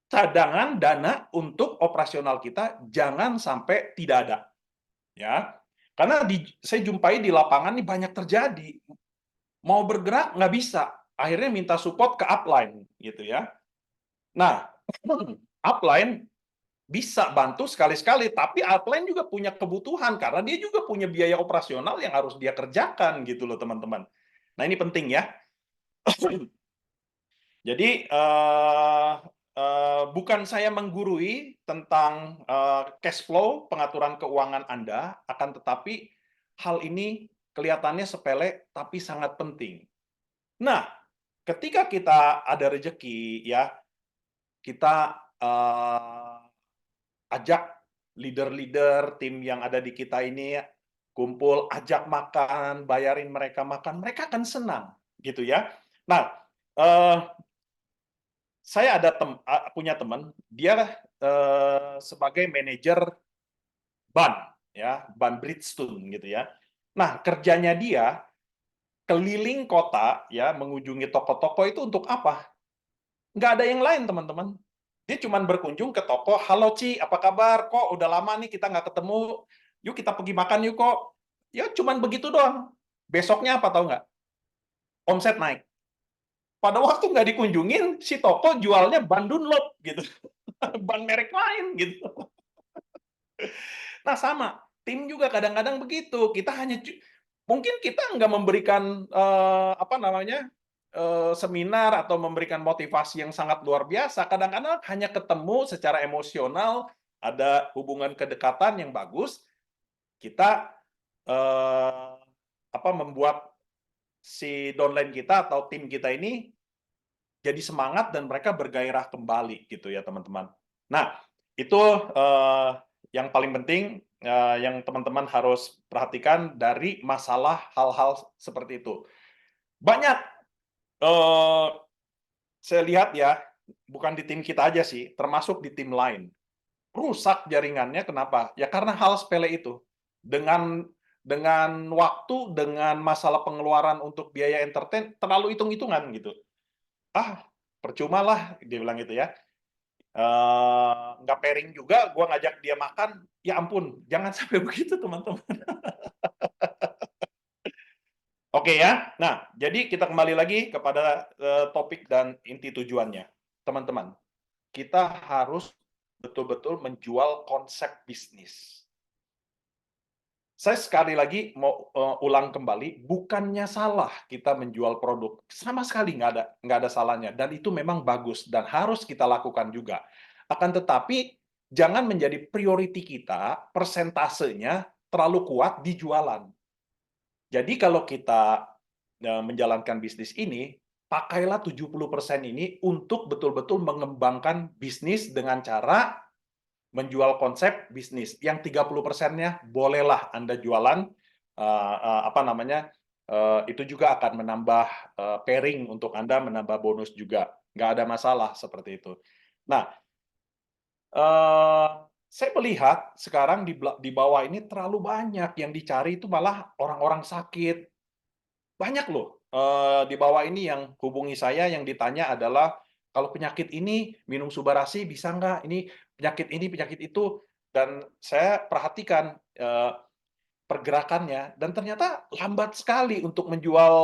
cadangan dana untuk operasional kita jangan sampai tidak ada. Ya, karena saya jumpai di lapangan ini banyak terjadi, mau bergerak nggak bisa, akhirnya minta support ke upline, gitu ya. Nah, upline bisa bantu sekali-sekali, tapi upline juga punya kebutuhan karena dia juga punya biaya operasional yang harus dia kerjakan gitu loh teman-teman. Nah ini penting ya. Jadi bukan saya menggurui tentang cash flow, pengaturan keuangan Anda, akan tetapi hal ini kelihatannya sepele tapi sangat penting. Nah, ketika kita ada rezeki ya, kita ajak leader-leader tim yang ada di kita ini kumpul, ajak makan, bayarin mereka makan, mereka akan senang, gitu ya. Nah, saya ada punya teman, dia sebagai manajer ban, ya, ban Bridgestone, gitu ya. Nah, kerjanya dia keliling kota, ya, mengunjungi toko-toko itu untuk apa? Nggak ada yang lain, teman-teman. Dia cuma berkunjung ke toko, halo Ci, apa kabar? Kok udah lama nih kita nggak ketemu, yuk kita pergi makan yuk kok. Ya cuma begitu doang. Besoknya apa tahu nggak? Omset naik. Pada waktu nggak dikunjungin, si toko jualnya ban Dunlop gitu. Ban merek lain gitu. Nah sama, tim juga kadang-kadang begitu. Kita hanya mungkin kita nggak memberikan apa namanya seminar atau memberikan motivasi yang sangat luar biasa. Kadang-kadang hanya ketemu secara emosional, ada hubungan kedekatan yang bagus. Kita apa membuat si downline kita atau tim kita ini jadi semangat dan mereka bergairah kembali gitu ya teman-teman. Nah itu yang paling penting yang teman-teman harus perhatikan dari masalah hal-hal seperti itu. Banyak saya lihat ya, bukan di tim kita aja sih, termasuk di tim lain. Rusak jaringannya kenapa? Ya karena hal sepele itu. Dengan waktu, dengan masalah pengeluaran untuk biaya entertain, terlalu hitung-hitungan gitu. Ah, percuma lah, dia bilang gitu ya. Nggak pairing juga, gua ngajak dia makan, ya ampun, jangan sampai begitu teman-teman. Oke ya, nah jadi kita kembali lagi kepada topik dan inti tujuannya. Teman-teman, kita harus betul-betul menjual konsep bisnis. Saya sekali lagi mau ulang kembali, bukannya salah kita menjual produk, sama sekali nggak ada salahnya, dan itu memang bagus dan harus kita lakukan juga. Akan tetapi jangan menjadi priority kita, persentasenya terlalu kuat di jualan. Jadi kalau kita menjalankan bisnis ini, pakailah 70% ini untuk betul-betul mengembangkan bisnis dengan cara menjual konsep bisnis. Yang 30%-nya bolehlah Anda jualan, apa namanya, itu juga akan menambah pairing untuk Anda, menambah bonus juga. Nggak ada masalah seperti itu. Nah, saya melihat sekarang di bawah ini terlalu banyak yang dicari itu malah orang-orang sakit. Banyak loh, di bawah ini yang hubungi saya yang ditanya adalah, "Kalau penyakit ini minum Subarasi bisa nggak? Ini, penyakit itu." Dan saya perhatikan, pergerakannya dan ternyata lambat sekali untuk menjual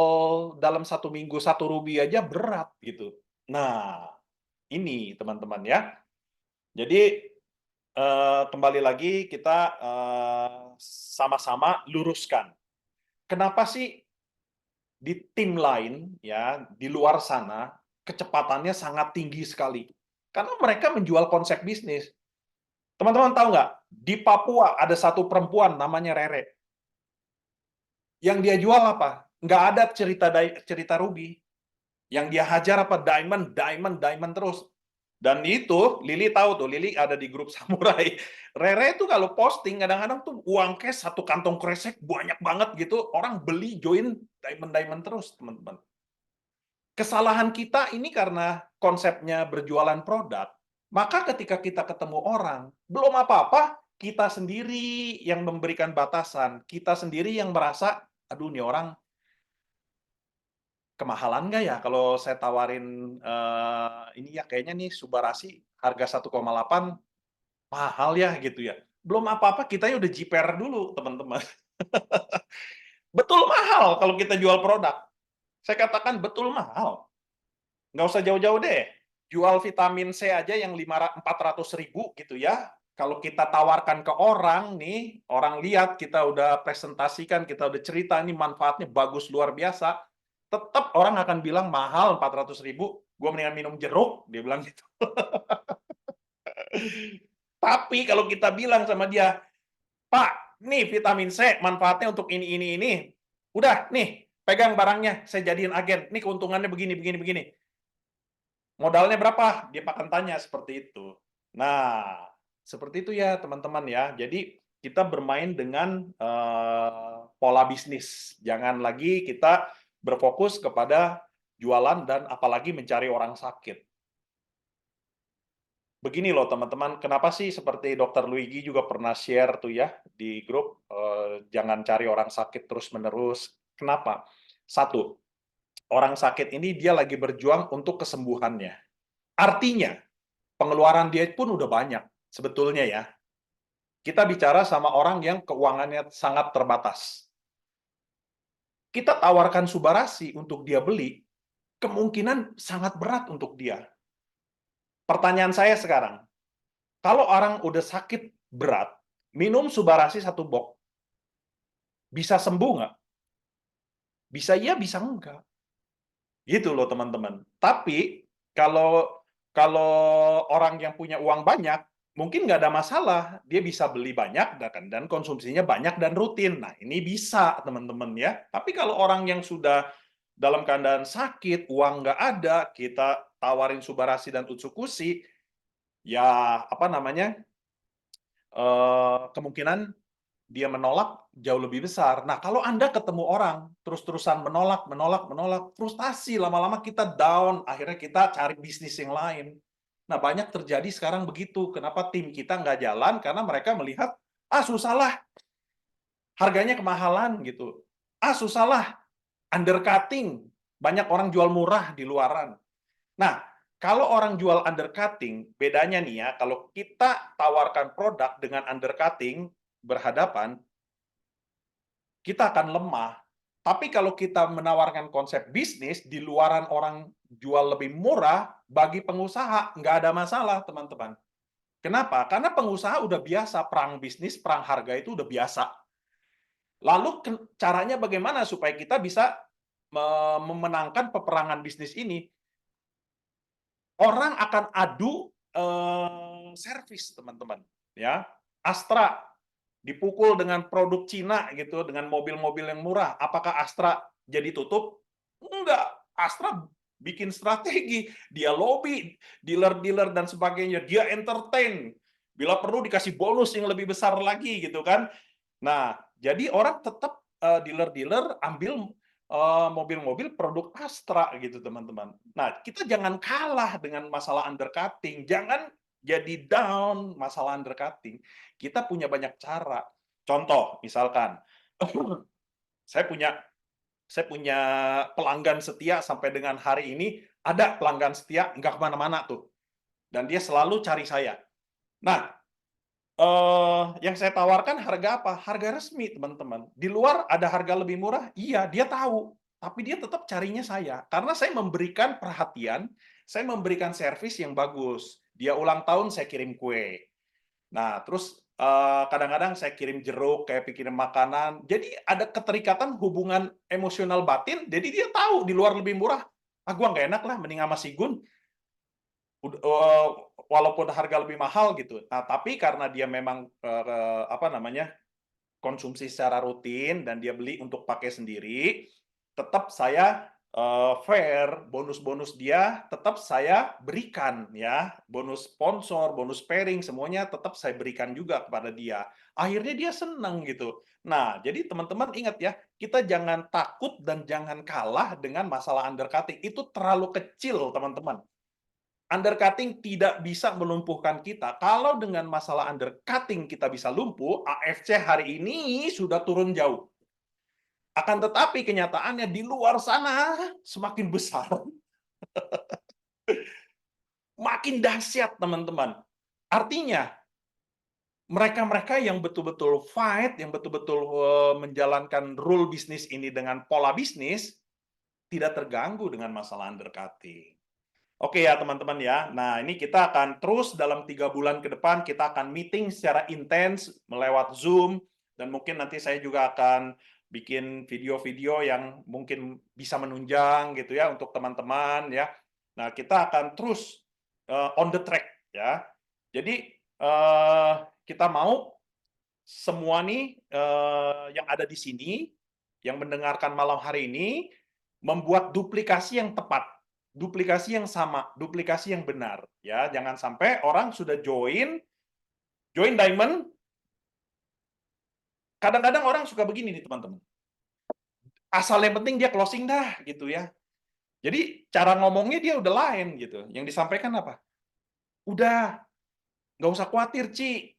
dalam 1 minggu 1 ruby aja berat gitu. Nah, ini teman-teman ya. Jadi, kembali lagi kita, sama-sama luruskan. Kenapa sih di tim lain ya, di luar sana, kecepatannya sangat tinggi sekali. Karena mereka menjual konsep bisnis. Teman-teman tahu nggak, di Papua ada satu perempuan namanya Rere. Yang dia jual apa? Nggak ada cerita ruby. Yang dia hajar apa? Diamond, diamond, diamond terus. Dan itu, Lili tahu tuh, Lili ada di grup samurai. Rere itu kalau posting, kadang-kadang tuh uang cash satu kantong kresek banyak banget gitu. Orang beli, join, diamond-diamond terus, teman-teman. Kesalahan kita ini karena konsepnya berjualan produk, maka ketika kita ketemu orang, belum apa-apa, kita sendiri yang memberikan batasan, kita sendiri yang merasa, aduh nih orang kemahalan nggak ya kalau saya tawarin ini ya kayaknya nih Subarasi harga 1,8 mahal ya gitu ya. Belum apa-apa kita ya udah jiper dulu teman-teman. Betul mahal kalau kita jual produk. Saya katakan betul mahal. Nggak usah jauh-jauh deh. Jual vitamin C aja yang 400.000 gitu ya. Kalau kita tawarkan ke orang nih, orang lihat kita udah presentasikan, kita udah cerita ini manfaatnya bagus luar biasa, tetap orang akan bilang mahal 400.000, gue mendingan minum jeruk, dia bilang gitu. Tapi kalau kita bilang sama dia, Pak, nih vitamin C manfaatnya untuk ini. Udah, nih, pegang barangnya, saya jadiin agen. Nih keuntungannya begini. Modalnya berapa? Dia akan tanya seperti itu. Nah, seperti itu ya teman-teman ya. Jadi kita bermain dengan pola bisnis. Jangan lagi kita berfokus kepada jualan dan apalagi mencari orang sakit. Begini loh teman-teman, kenapa sih seperti Dokter Luigi juga pernah share tuh ya di grup, jangan cari orang sakit terus-menerus. Kenapa? Satu, orang sakit ini dia lagi berjuang untuk kesembuhannya. Artinya, pengeluaran dia pun udah banyak sebetulnya ya. Kita bicara sama orang yang keuangannya sangat terbatas. Kita tawarkan Subarasi untuk dia beli, kemungkinan sangat berat untuk dia. Pertanyaan saya sekarang, kalau orang udah sakit berat, minum Subarasi 1 box, bisa sembuh nggak? Bisa iya, bisa enggak. Gitu loh teman-teman. Tapi kalau kalau orang yang punya uang banyak, mungkin nggak ada masalah. Dia bisa beli banyak dan konsumsinya banyak dan rutin. Nah, ini bisa teman-teman ya. Tapi kalau orang yang sudah dalam keadaan sakit, uang nggak ada, kita tawarin Subarasi dan Utsukushi, ya apa namanya, kemungkinan dia menolak jauh lebih besar. Nah, kalau Anda ketemu orang terus-terusan menolak, frustasi, lama-lama kita down, akhirnya kita cari bisnis yang lain. Nah, banyak terjadi sekarang begitu. Kenapa tim kita nggak jalan? Karena mereka melihat, ah susahlah, harganya kemahalan gitu. Ah susahlah, undercutting, banyak orang jual murah di luaran. Nah, kalau orang jual undercutting, bedanya nih ya, kalau kita tawarkan produk dengan undercutting berhadapan, kita akan lemah. Tapi kalau kita menawarkan konsep bisnis, di luaran orang jual lebih murah, Bagi pengusaha nggak ada masalah, teman-teman. Kenapa? Karena pengusaha udah biasa perang bisnis, perang harga itu udah biasa. Lalu caranya bagaimana supaya kita bisa memenangkan peperangan bisnis ini? Orang akan adu servis, teman-teman. Ya, Astra dipukul dengan produk Cina gitu, dengan mobil-mobil yang murah. Apakah Astra jadi tutup? Enggak. Astra bikin strategi, dia lobby dealer-dealer dan sebagainya, dia entertain. Bila perlu dikasih bonus yang lebih besar lagi gitu kan. Nah, jadi orang tetap dealer-dealer ambil mobil-mobil produk Astra gitu, teman-teman. Nah, kita jangan kalah dengan masalah undercutting, jangan jadi down masalah undercutting. Kita punya banyak cara. Contoh, misalkan saya punya pelanggan setia sampai dengan hari ini, ada pelanggan setia nggak kemana-mana tuh, dan dia selalu cari saya. Nah, yang saya tawarkan harga apa? Harga resmi, teman-teman. Di luar ada harga lebih murah? Iya, dia tahu. Tapi dia tetap carinya saya. Karena saya memberikan perhatian, saya memberikan servis yang bagus. Dia ulang tahun, saya kirim kue. Nah, terus kadang-kadang saya kirim jeruk, kayak kirim makanan. Jadi ada keterikatan hubungan emosional batin, jadi dia tahu di luar lebih murah. Ah, gua nggak enak lah, mending sama si Gun walaupun harga lebih mahal gitu. Nah, tapi karena dia memang apa namanya, konsumsi secara rutin dan dia beli untuk pakai sendiri, tetap saya fair, bonus-bonus dia tetap saya berikan ya, bonus sponsor, bonus pairing semuanya tetap saya berikan juga kepada dia. Akhirnya dia senang gitu. Nah, jadi teman-teman ingat ya, kita jangan takut dan jangan kalah dengan masalah undercutting. Itu terlalu kecil, teman-teman. Undercutting tidak bisa melumpuhkan kita. Kalau dengan masalah undercutting kita bisa lumpuh, AFC hari ini sudah turun jauh. Akan tetapi kenyataannya di luar sana semakin besar, makin dahsyat, teman-teman. Artinya, mereka-mereka yang betul-betul fight, yang betul-betul menjalankan rule bisnis ini dengan pola bisnis, tidak terganggu dengan masalah undercutting. Oke ya teman-teman ya. Nah ini kita akan terus dalam 3 bulan ke depan kita akan meeting secara intens melewat Zoom dan mungkin nanti saya juga akan bikin video-video yang mungkin bisa menunjang gitu ya untuk teman-teman ya. Nah kita akan terus on the track ya. Jadi kita mau semua nih yang ada di sini yang mendengarkan malam hari ini membuat duplikasi yang tepat, duplikasi yang sama, duplikasi yang benar ya. Jangan sampai orang sudah join diamond, kadang-kadang orang suka begini nih teman-teman. Asal yang penting dia closing dah gitu ya. Jadi cara ngomongnya dia udah lain gitu. Yang disampaikan apa? Udah, nggak usah khawatir, Ci.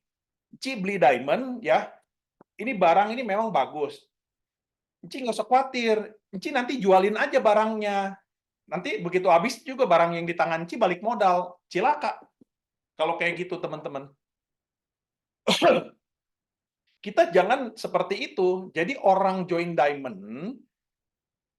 Ci beli diamond ya. Ini barang ini memang bagus. Ci nggak usah khawatir. Ci nanti jualin aja barangnya. Nanti begitu habis juga barang yang di tangan Ci balik modal. Cilaka. Kalau kayak gitu, teman-teman. Kita jangan seperti itu. Jadi orang join diamond,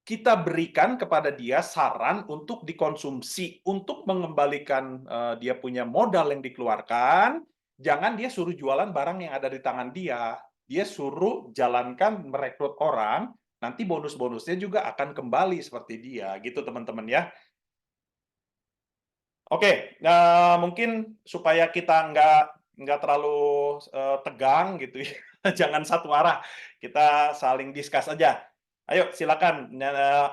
kita berikan kepada dia saran untuk dikonsumsi, untuk mengembalikan dia punya modal yang dikeluarkan. Jangan dia suruh jualan barang yang ada di tangan dia. Dia suruh jalankan merekrut orang, nanti bonus-bonusnya juga akan kembali seperti dia. Gitu teman-teman ya. Oke, mungkin supaya kita nggak terlalu tegang gitu ya, jangan satu arah, kita saling discuss aja. Ayo silakan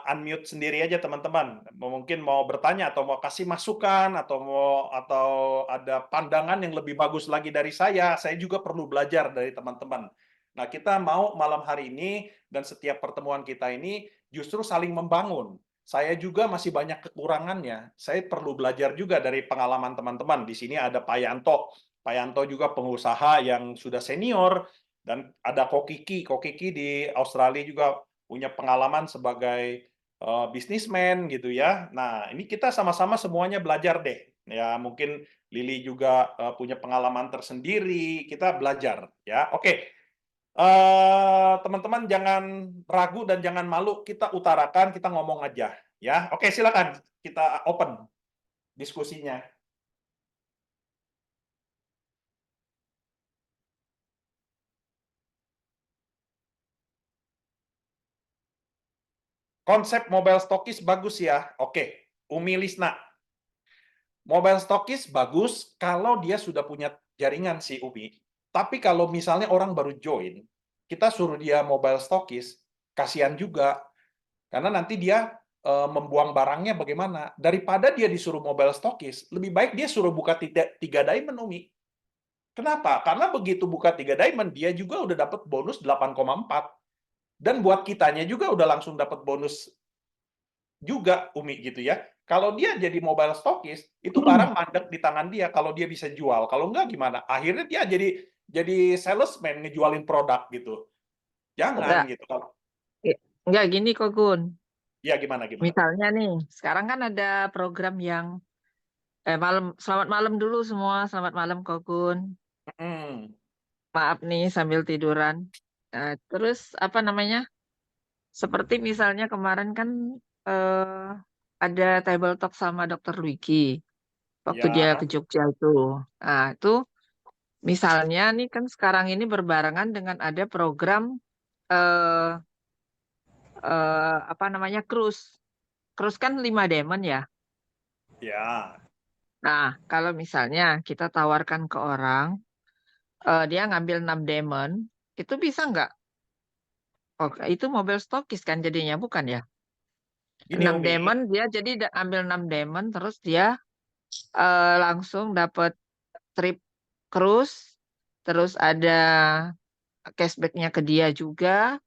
unmute sendiri aja teman-teman. Mungkin mau bertanya atau mau kasih masukan atau ada pandangan yang lebih bagus lagi dari saya juga perlu belajar dari teman-teman. Nah, kita mau malam hari ini dan setiap pertemuan kita ini justru saling membangun. Saya juga masih banyak kekurangannya. Saya perlu belajar juga dari pengalaman teman-teman. Di sini ada Pak Yanto. Pak Yanto juga pengusaha yang sudah senior. Dan ada Ko Kiki. Ko Kiki di Australia juga punya pengalaman sebagai bisnismen gitu ya. Nah, ini kita sama-sama semuanya belajar deh. Ya, mungkin Lili juga punya pengalaman tersendiri. Kita belajar ya. Oke. Teman-teman jangan ragu dan jangan malu, kita utarakan, kita ngomong aja ya. Oke, silakan kita open. diskusinya. Konsep mobile stokis bagus ya. Oke, Umi Lisna. Mobile stokis bagus kalau dia sudah punya jaringan si Umi. Tapi kalau misalnya orang baru join, kita suruh dia mobile stokis, kasihan juga. Karena nanti dia membuang barangnya bagaimana. Daripada dia disuruh mobile stokis, lebih baik dia suruh buka 3 diamond, Umi. Kenapa? Karena begitu buka 3 diamond, dia juga udah dapat bonus 8,4. Dan buat kitanya juga udah langsung dapat bonus juga, Umi, gitu ya. Kalau dia jadi mobile stokis, itu barang mandek di tangan dia kalau dia bisa jual. Kalau enggak gimana? Akhirnya dia jadi salesman ngejualin produk gitu. Enggak, Jangan gitu. enggak gini kok Gun. Ya gimana gimana? Misalnya nih, sekarang kan ada program yang selamat malam dulu semua, selamat malam kok Gun. Hmm. Maaf nih sambil tiduran. Terus apa namanya? Seperti misalnya kemarin kan eh, ada table talk sama Dokter Luigi waktu dia ke Ya, Jogja itu. Nah, itu misalnya nih kan sekarang ini berbarengan dengan ada program eh, apa namanya cruise. Cruise kan 5 diamond ya. ya. Nah, kalau misalnya kita tawarkan ke orang, dia ngambil 6 diamond, itu bisa nggak? Oh, itu mobil stokis kan jadinya, bukan ya? Gini 6 Umi, diamond, dia jadi ambil 6 diamond, terus dia langsung dapat trip cruise, terus ada cashbacknya ke dia juga.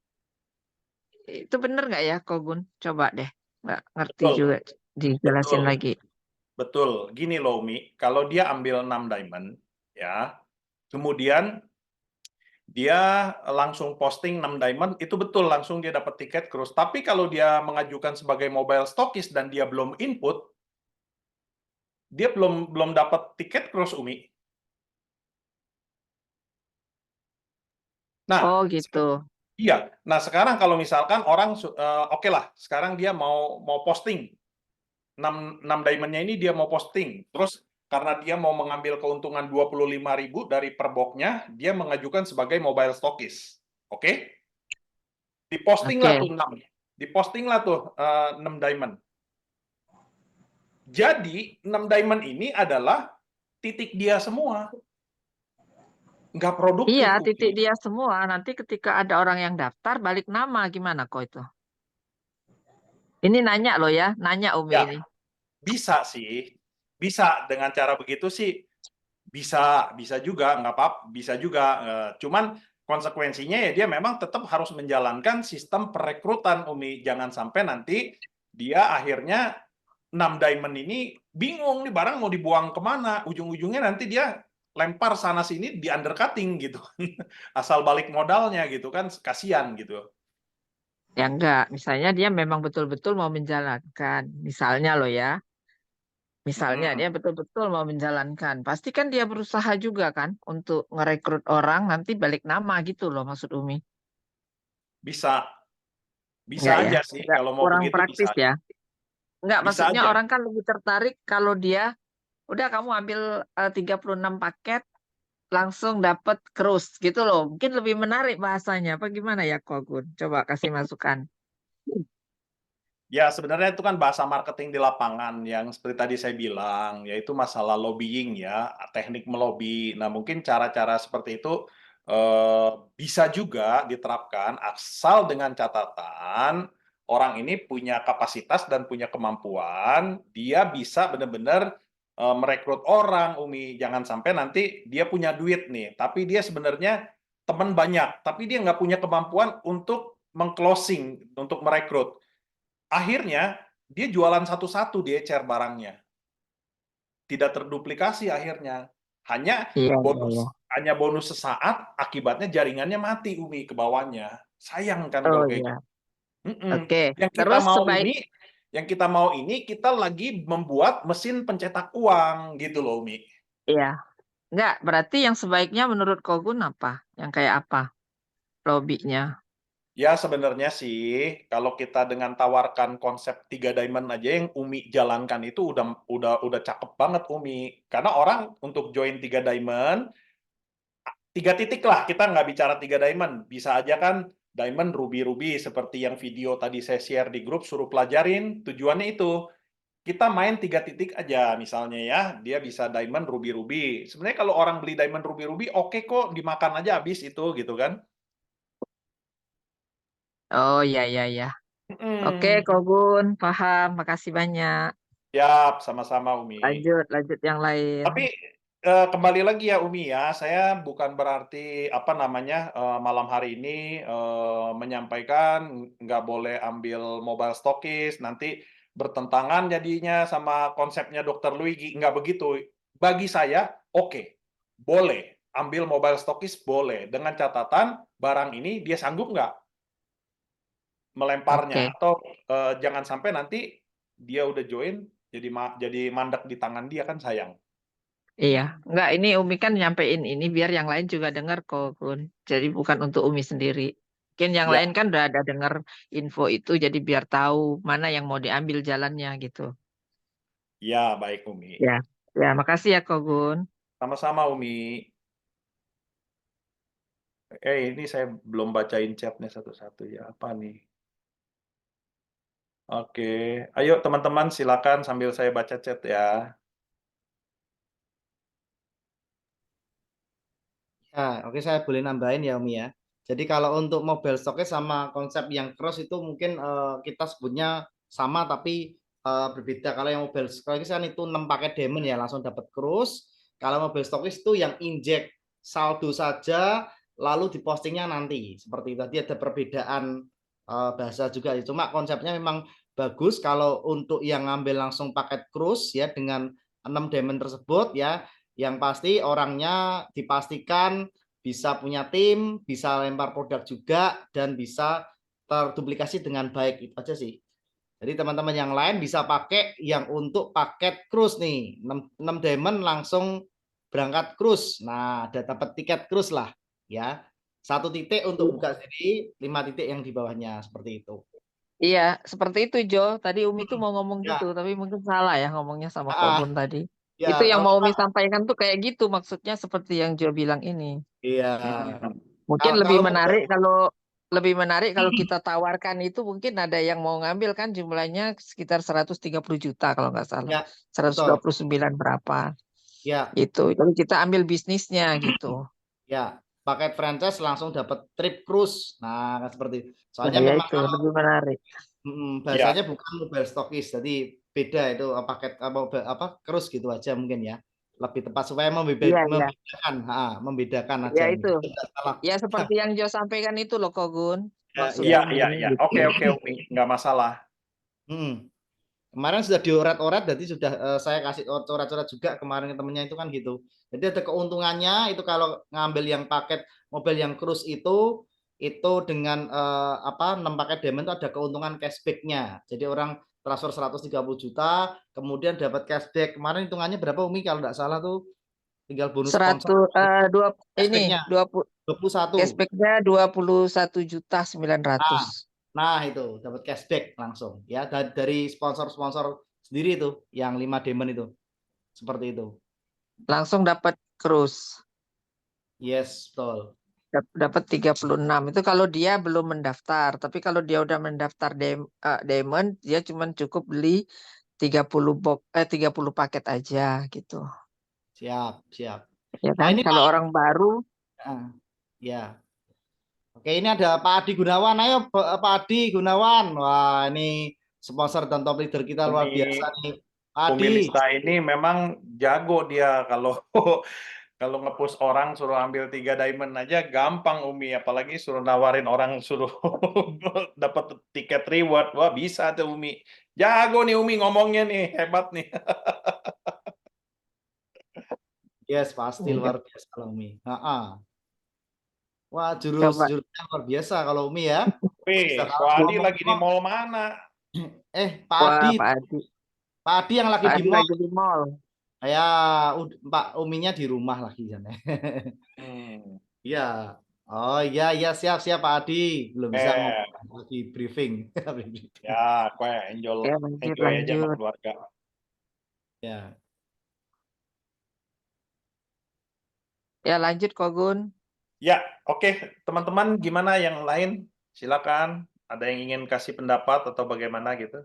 Itu bener nggak ya, Kogun? Coba deh, nggak ngerti betul, juga, dijelasin betul, lagi. betul. Gini loh Umi, kalau dia ambil 6 diamond, ya, kemudian dia langsung posting 6 diamond, itu betul langsung dia dapat tiket cruise. Tapi kalau dia mengajukan sebagai mobile stokis dan dia belum input, dia belum dapat tiket cruise, Umi. Nah, Oh gitu. iya. Nah, sekarang kalau misalkan orang oke lah, sekarang dia mau posting 6 diamondnya ini dia mau posting. Terus karena dia mau mengambil keuntungan 25.000 dari per boxnya, dia mengajukan sebagai mobile stokis. Oke? Diposting lah Oke. tuh 6. Diposting lah tuh 6 diamond. Jadi 6 diamond ini adalah titik dia semua. Nggak Iya, produktif, titik Umi. dia semua. Nanti ketika ada orang yang daftar, balik nama gimana kok itu? Ini nanya loh ya, nanya Umi Ya, ini. bisa sih. Bisa dengan cara begitu sih. Bisa juga, nggak apa-apa, bisa juga. Cuman konsekuensinya ya dia memang tetap harus menjalankan sistem perekrutan, Umi. Jangan sampai nanti dia akhirnya 6 diamond ini bingung nih barang mau dibuang kemana. Ujung-ujungnya nanti dia lempar sana sini di undercutting gitu. Asal balik modalnya gitu kan, kasihan gitu. Ya enggak, misalnya dia memang betul-betul mau menjalankan. Misalnya loh ya, misalnya Mm-mm. dia betul-betul mau menjalankan. Pasti kan dia berusaha juga kan untuk ngerekrut orang nanti balik nama gitu loh maksud Umi. Bisa, bisa Enggak ya, aja sih enggak kalau mau kurang begitu bisa praktis aja. ya. Enggak, Bisa maksudnya aja. orang kan lebih tertarik kalau dia udah kamu ambil 36 paket langsung dapat cruise gitu loh. Mungkin lebih menarik bahasanya. Apa gimana ya, Kogun? Coba kasih masukan. Ya, sebenarnya itu kan bahasa marketing di lapangan yang seperti tadi saya bilang, yaitu masalah lobbying ya, teknik melobi. Nah, mungkin cara-cara seperti itu bisa juga diterapkan asal dengan catatan orang ini punya kapasitas dan punya kemampuan, dia bisa benar-benar merekrut orang, Umi. Jangan sampai nanti dia punya duit nih, tapi dia sebenarnya teman banyak, tapi dia nggak punya kemampuan untuk mengclosing, untuk merekrut. Akhirnya dia jualan satu-satu di ecer barangnya. Tidak terduplikasi akhirnya. Hanya Iya, iya, iya. bonus sesaat, akibatnya jaringannya mati Umi ke bawahnya. Sayang kan Oh kalau kayak iya. gitu. Mm-mm. Oke. Yang kita Terus mau ini, kita lagi membuat mesin pencetak uang gitu loh Umi. iya. Enggak, berarti yang sebaiknya menurut Kogun apa? Yang kayak apa? Lobbynya. Ya sebenarnya sih kalau kita dengan tawarkan konsep 3 diamond aja yang Umi jalankan itu udah cakep banget Umi. Karena orang untuk join 3 diamond 3 titik lah, kita nggak bicara 3 diamond. Bisa aja kan diamond ruby-ruby seperti yang video tadi saya share di grup, suruh pelajarin. Tujuannya itu kita main 3 titik aja misalnya ya, dia bisa diamond ruby-ruby. Sebenarnya kalau orang beli diamond ruby-ruby oke kok, dimakan aja habis itu gitu kan. Oh ya ya ya. Oke, Mm. Kogun, paham. Makasih banyak. Siap, sama-sama Umi. Lanjut yang lain. Tapi kembali lagi ya Umi ya, saya bukan berarti apa namanya malam hari ini menyampaikan nggak boleh ambil mobile stokis, nanti bertentangan jadinya sama konsepnya Dokter Luigi, nggak begitu. Bagi saya, oke, boleh ambil mobile stokis boleh, dengan catatan barang ini dia sanggup nggak melemparnya, Oke. atau jangan sampai nanti dia udah join jadi mandek di tangan dia kan sayang. Iya, enggak ini Umi kan nyampein ini biar yang lain juga dengar kok, Gun. Jadi bukan untuk Umi sendiri. Mungkin yang Ya, lain kan udah ada dengar info itu, jadi biar tahu mana yang mau diambil jalannya gitu. ya baik Umi. Ya, ya makasih ya kok, Gun. Sama-sama Umi. Ini saya belum bacain chatnya satu-satu ya. Apa nih? Oke, ayo teman-teman silakan sambil saya baca chat ya. Ya, oke saya boleh nambahin ya Umi ya. Jadi kalau untuk mobile stocknya sama konsep yang cross itu mungkin kita sebutnya sama tapi berbeda. Kalau yang mobile stockis kan itu 6 paket diamond ya langsung dapat cross. Kalau mobile stockis itu yang inject saldo saja lalu dipostingnya nanti. Seperti tadi ada perbedaan bahasa juga. Cuma konsepnya memang bagus kalau untuk yang ngambil langsung paket cross ya dengan 6 diamond tersebut ya yang pasti orangnya dipastikan bisa punya tim, bisa lempar produk juga, dan bisa terduplikasi dengan baik. Itu aja sih. Jadi teman-teman yang lain bisa pakai yang untuk paket cruise nih. 6 diamond langsung berangkat cruise. Nah, ada dapat tiket cruise lah. Ya, 1 titik untuk buka sendiri, 5 titik yang di bawahnya. Seperti itu. Iya, seperti itu Jo. Tadi Umi tuh mau ngomong gitu, Ya, tapi mungkin salah ya ngomongnya sama ah, Kogun tadi. Itu ya yang kalau mau kita, Umi sampaikan tuh kayak gitu, maksudnya seperti yang Jo bilang ini. iya. Hmm. Mungkin Kalau lebih kalau menarik kalau kita tawarkan itu mungkin ada yang mau ngambil kan jumlahnya sekitar 130 juta kalau nggak salah. ya seratus dua betul. puluh sembilan berapa Ya, itu. Jadi kita ambil bisnisnya gitu. ya, paket franchise langsung dapat trip cruise. Nah, kan seperti itu. Nah, Soalnya ya memang itu kalau lebih menarik. Ya, bahasanya bukan mobile stockis, jadi beda itu paket apa cruise gitu aja mungkin ya. Lebih tepat supaya Iya, iya. membedakan Ya aja nih. itu. Tidak salah. Ya seperti yang Jo sampaikan itu loh Kogun. Ya, Maksud iya, ya. Umi iya, iya. gitu. Oke, oke Umi, nggak masalah. Hmm. Kemarin sudah dioret-oret, jadi sudah saya kasih coret-coret juga kemarin ke temennya itu kan gitu. Jadi ada keuntungannya itu kalau ngambil yang paket mobil yang cruise itu dengan 6 paket diamond itu ada keuntungan cashback-nya. Jadi orang transfer 130 juta, kemudian dapat cashback. Kemarin hitungannya berapa Umi kalau tidak salah tuh tinggal bonus sponsor 21. Cashbacknya 21.900.000. Nah, nah itu dapat cashback langsung ya dari sponsor-sponsor sendiri itu yang 5 diamond itu. Seperti itu. Langsung dapat cruise. Yes, betul. Dapat 36. Itu kalau dia belum mendaftar. Tapi kalau dia udah mendaftar Diamond, dia cuma cukup beli 30 paket aja gitu. Siap, siap. Ya Nah, kan? ini Kalau Pak. orang baru Ya. Oke, ini ada Pak Adi Gunawan. Ayo Pak Adi Gunawan. Wah, ini sponsor dan top leader kita luar Umi, biasa nih. Pak Umi Adi. Lista ini memang jago dia kalau kalau nge-push orang suruh ambil 3 diamond aja gampang Umi, apalagi suruh nawarin orang suruh dapat tiket reward. Wah, bisa tuh Umi. Jago nih Umi ngomongnya nih, hebat nih. Yes, pasti iya, luar biasa loh, Umi. Wah, coba jurusnya luar biasa kalau Umi ya. Bisa Wih, kalau Wadi lagi di ngomong-ngomong. mall mana? Pak wah Adi, Pak Adi. Pak Adi yang lagi Pak di Adi mall. lagi di mall. Ya, Pak Uminya di rumah lagi sana. Hmm. Iya. Oh iya iya siap Pak Adi. Belum bisa Eh, ngomong lagi briefing. ya, kue Ya, lanjut, enjoy aja sama lanjut. keluarga. Ya. Ya, lanjut, Kogun. Ya, oke, teman-teman, gimana yang lain? Silakan. Ada yang ingin kasih pendapat atau bagaimana gitu?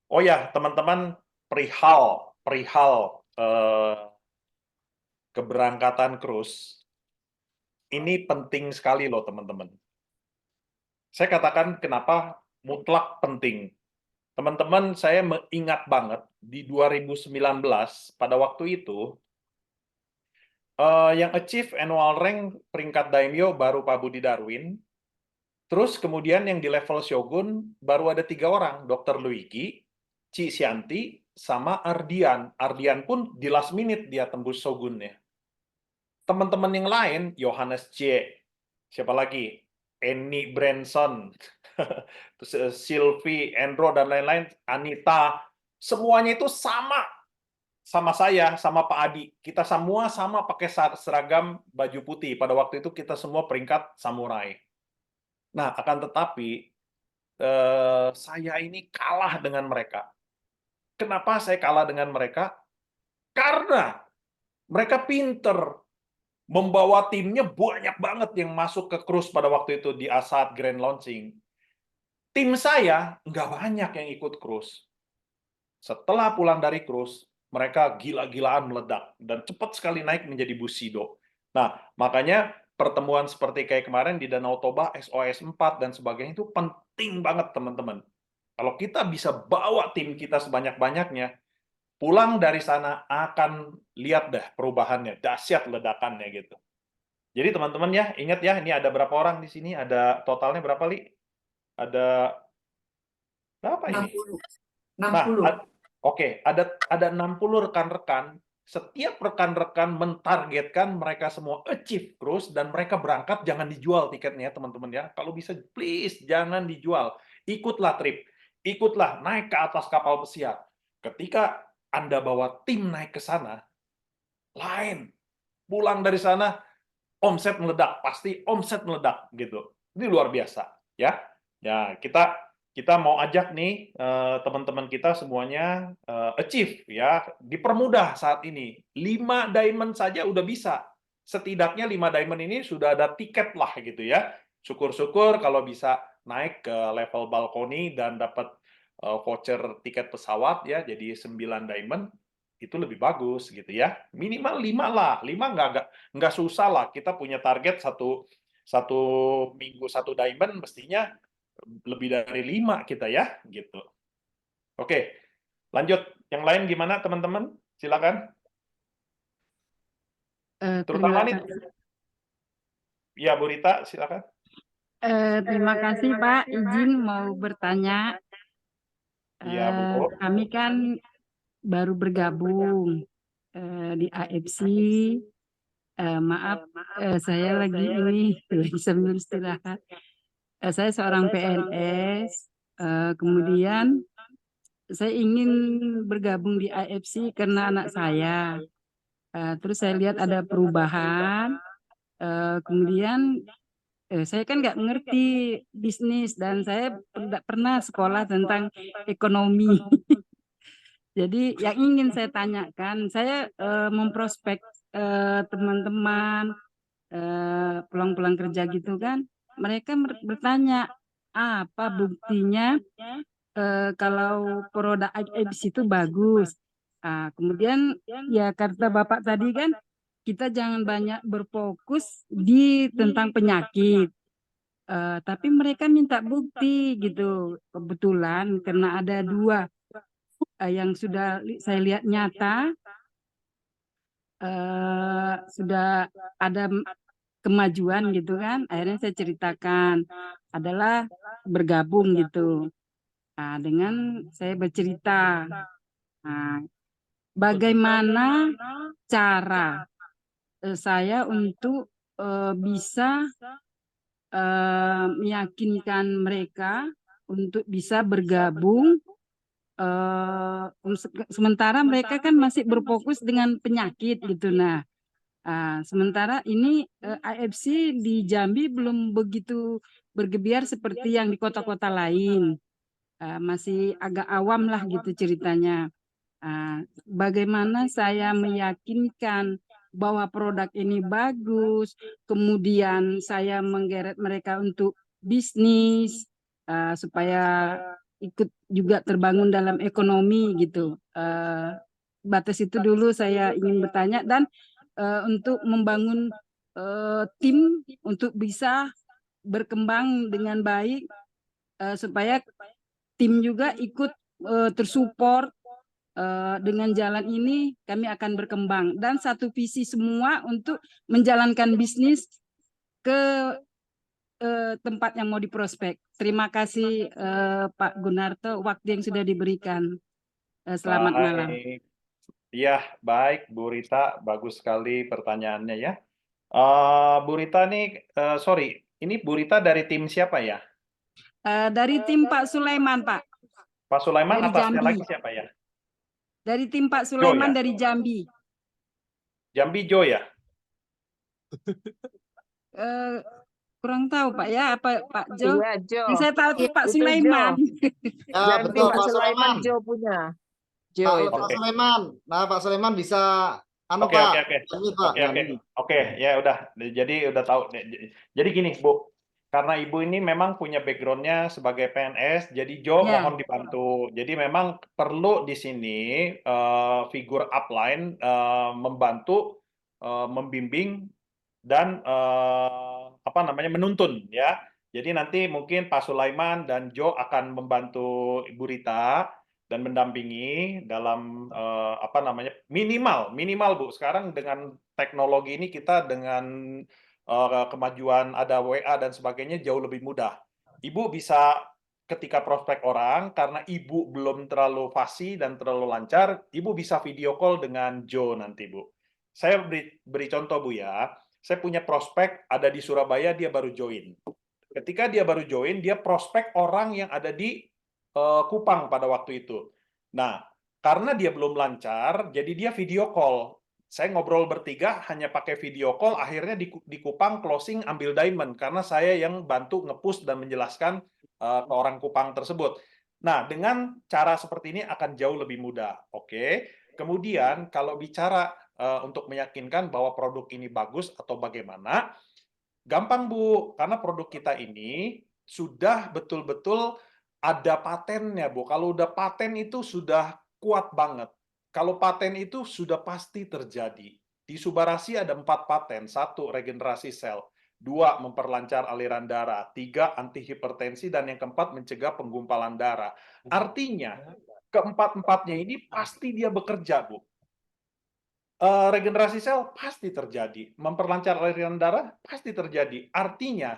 Oh ya, teman-teman, perihal perihal eh, keberangkatan cruise ini penting sekali loh, teman-teman. Saya katakan kenapa mutlak penting. Teman-teman, saya ingat banget di 2019 pada waktu itu yang achieve annual rank peringkat daimyo baru Pak Budi Darwin. Terus kemudian yang di level Shogun baru ada 3 orang, Dr. Luigi, Ci Sianti, sama Ardian. Ardian pun di last minute dia tembus Shogun ya. Teman-teman yang lain, Johannes J, siapa lagi? Annie Branson, terus Sylvie, Andro, dan lain-lain, Anita, semuanya itu sama saya, sama Pak Adi. Kita semua sama pakai seragam baju putih. Pada waktu itu kita semua peringkat samurai. Nah, akan tetapi saya ini kalah dengan mereka. Kenapa saya kalah dengan mereka? Karena mereka pinter. Membawa timnya banyak banget yang masuk ke cruise pada waktu itu di saat grand launching. Tim saya nggak banyak yang ikut cruise. Setelah pulang dari cruise, mereka gila-gilaan meledak dan cepat sekali naik menjadi Bushido. Nah, makanya pertemuan seperti kayak kemarin di Danau Toba, SOS 4 dan sebagainya itu penting banget, teman-teman. Kalau kita bisa bawa tim kita sebanyak-banyaknya, pulang dari sana akan lihat deh perubahannya, dahsyat ledakannya gitu. Jadi teman-teman ya, ingat ya, ini ada berapa orang di sini? Ada totalnya berapa, Li? Ada berapa ini? 60. Nah, 60. oke, ada 60 rekan-rekan. Setiap rekan-rekan mentargetkan mereka semua achieve cruise dan mereka berangkat, jangan dijual tiketnya teman-teman ya. Kalau bisa please jangan dijual. Ikutlah trip. Ikutlah naik ke atas kapal pesiar. Ketika Anda bawa tim naik ke sana, lain. Pulang dari sana omset meledak, pasti omset meledak gitu. Ini luar biasa ya. Ya, kita mau ajak nih teman-teman kita semuanya achieve ya, dipermudah saat ini. 5 diamond saja udah bisa. Setidaknya 5 diamond ini sudah ada tiket lah gitu ya. Syukur-syukur kalau bisa naik ke level balkoni dan dapat voucher tiket pesawat ya, jadi 9 diamond itu lebih bagus gitu ya. Minimal 5 lah. 5 nggak susah lah. Kita punya target satu minggu 1 diamond, mestinya lebih dari 5 kita ya gitu. Oke, lanjut. Yang lain gimana teman-teman? Silakan. Terutama Terima nih, kasih. ya Bu Rita, silakan. Terima kasih Pak, izin mau bertanya. Iya Bu. Kami kan baru bergabung di AFC. Maaf, saya lagi sambil istirahat. Saya seorang PNS, kemudian saya ingin bergabung di AFC karena anak saya. Terus saya lihat ada perubahan, kemudian saya kan nggak mengerti bisnis dan saya tidak pernah sekolah tentang ekonomi. Jadi yang ingin saya tanyakan, saya memprospek teman-teman pulang-pulang kerja gitu kan, mereka bertanya apa buktinya kalau produk IBC itu bagus. Kemudian ya kata Bapak tadi kan, kita jangan banyak berfokus di tentang penyakit. Tapi mereka minta bukti gitu. Kebetulan karena ada 2 yang sudah saya lihat nyata, sudah ada kemajuan gitu kan. Akhirnya saya ceritakan adalah bergabung gitu. Dengan saya bercerita. Bagaimana cara saya untuk bisa meyakinkan mereka untuk bisa bergabung sementara mereka kan masih berfokus dengan penyakit gitu. Nah, sementara ini AFC di Jambi belum begitu bergebiar seperti yang di kota-kota lain. Masih agak awam lah gitu ceritanya. Bagaimana saya meyakinkan bahwa produk ini bagus, kemudian saya menggeret mereka untuk bisnis supaya ikut juga terbangun dalam ekonomi gitu. Batas itu dulu saya ingin bertanya, dan untuk membangun tim untuk bisa berkembang dengan baik supaya tim juga ikut tersupport. Dengan jalan ini kami akan berkembang dan satu visi semua untuk menjalankan bisnis ke tempat yang mau diprospek. Terima kasih Pak Gunarto, waktu yang sudah diberikan. Selamat malam. Baik. Iya, baik Bu Rita, bagus sekali pertanyaannya ya. Bu Rita nih, sorry, ini Bu Rita dari tim siapa ya? Dari tim Pak Sulaiman, Pak. Pak Sulaiman, Dari atasnya Jambi. lagi siapa ya? Dari tim Pak Jo Sulaiman ya? dari Jambi. Jambi Jo ya? Kurang tahu Pak ya, apa Pak Jo? Iya, Jo. Yang saya tahu itu Pak Itu Sulaiman. Ya, Jambi betul Pak Pak Sulaiman Sulaiman. Jo punya. Jo Pak itu. Oke. Sulaiman. Nah, Pak Sulaiman bisa Oke, Pak. oke, oke. Ini, Pak. Oke, oke. Oke, ya udah. Jadi udah tahu. Jadi gini, Bu. Karena Ibu ini memang punya background-nya sebagai PNS, jadi Jo Ya. mohon dibantu. Jadi memang perlu di sini figur upline membantu, membimbing dan apa namanya menuntun ya. Jadi nanti mungkin Pak Sulaiman dan Jo akan membantu Ibu Rita dan mendampingi dalam apa namanya minimal Bu. Sekarang dengan teknologi ini kita dengan kemajuan ada WA dan sebagainya jauh lebih mudah. Ibu bisa ketika prospek orang karena Ibu belum terlalu fasih dan terlalu lancar, Ibu bisa video call dengan Joe nanti Bu. Saya beri contoh Bu ya. Saya punya prospek ada di Surabaya, dia baru join. Ketika dia baru join, dia prospek orang yang ada di Kupang pada waktu itu. Nah, karena dia belum lancar, jadi dia video call. Saya ngobrol bertiga hanya pakai video call, akhirnya di Kupang closing ambil diamond karena saya yang bantu nge-push dan menjelaskan ke orang Kupang tersebut. Nah, dengan cara seperti ini akan jauh lebih mudah. Oke. Kemudian kalau bicara untuk meyakinkan bahwa produk ini bagus atau bagaimana, gampang Bu, karena produk kita ini sudah betul-betul ada patennya Bu. Kalau udah paten itu sudah kuat banget. Kalau paten itu sudah pasti terjadi. Di Subarasi ada 4 paten. 1, regenerasi sel. 2, memperlancar aliran darah. 3, anti hipertensi. Dan yang keempat, mencegah penggumpalan darah. Artinya, keempat-empatnya ini pasti dia bekerja, Bu. Regenerasi sel pasti terjadi. Memperlancar aliran darah pasti terjadi. Artinya,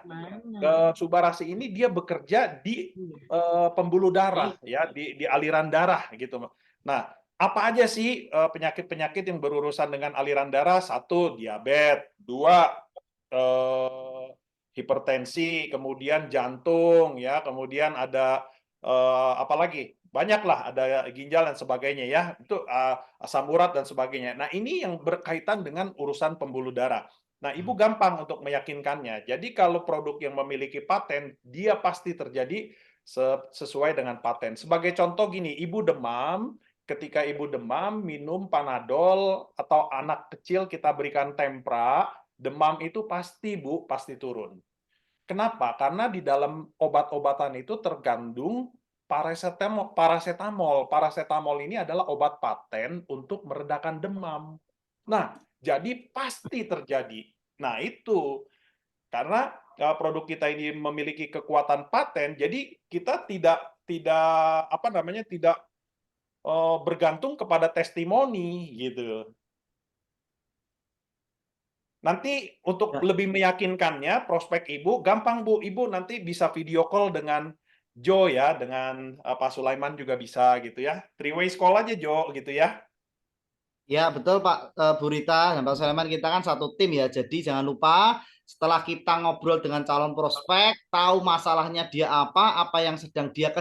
Subarasi ini dia bekerja di pembuluh darah, ya, di aliran darah, gitu. Nah, apa aja sih penyakit-penyakit yang berurusan dengan aliran darah? 1, diabetes. 2, hipertensi, kemudian jantung, ya, kemudian ada apa lagi? Banyaklah, ada ginjal dan sebagainya, ya. Itu asam urat dan sebagainya. Nah, ini yang berkaitan dengan urusan pembuluh darah. Nah, Ibu gampang untuk meyakinkannya. Jadi kalau produk yang memiliki paten, dia pasti terjadi sesuai dengan paten. Sebagai contoh gini, Ibu demam, ketika Ibu demam, minum Panadol, atau anak kecil kita berikan Tempra, demam itu pasti Bu, pasti turun. Kenapa? Karena di dalam obat-obatan itu terkandung paracetamol. Paracetamol ini adalah obat paten untuk meredakan demam. Nah, jadi pasti terjadi. Nah, itu karena produk kita ini memiliki kekuatan paten, jadi kita tidak apa namanya tidak bergantung kepada testimoni gitu. Nanti untuk lebih meyakinkannya prospek Ibu, gampang Bu, Ibu nanti bisa video call dengan Joe ya, dengan Pak Sulaiman juga bisa gitu ya. 3-way call aja Joe gitu ya. Ya, betul Pak Bu Rita dan Pak Sulaiman, kita kan satu tim ya. Jadi jangan lupa setelah kita ngobrol dengan calon prospek, tahu masalahnya dia apa yang sedang dia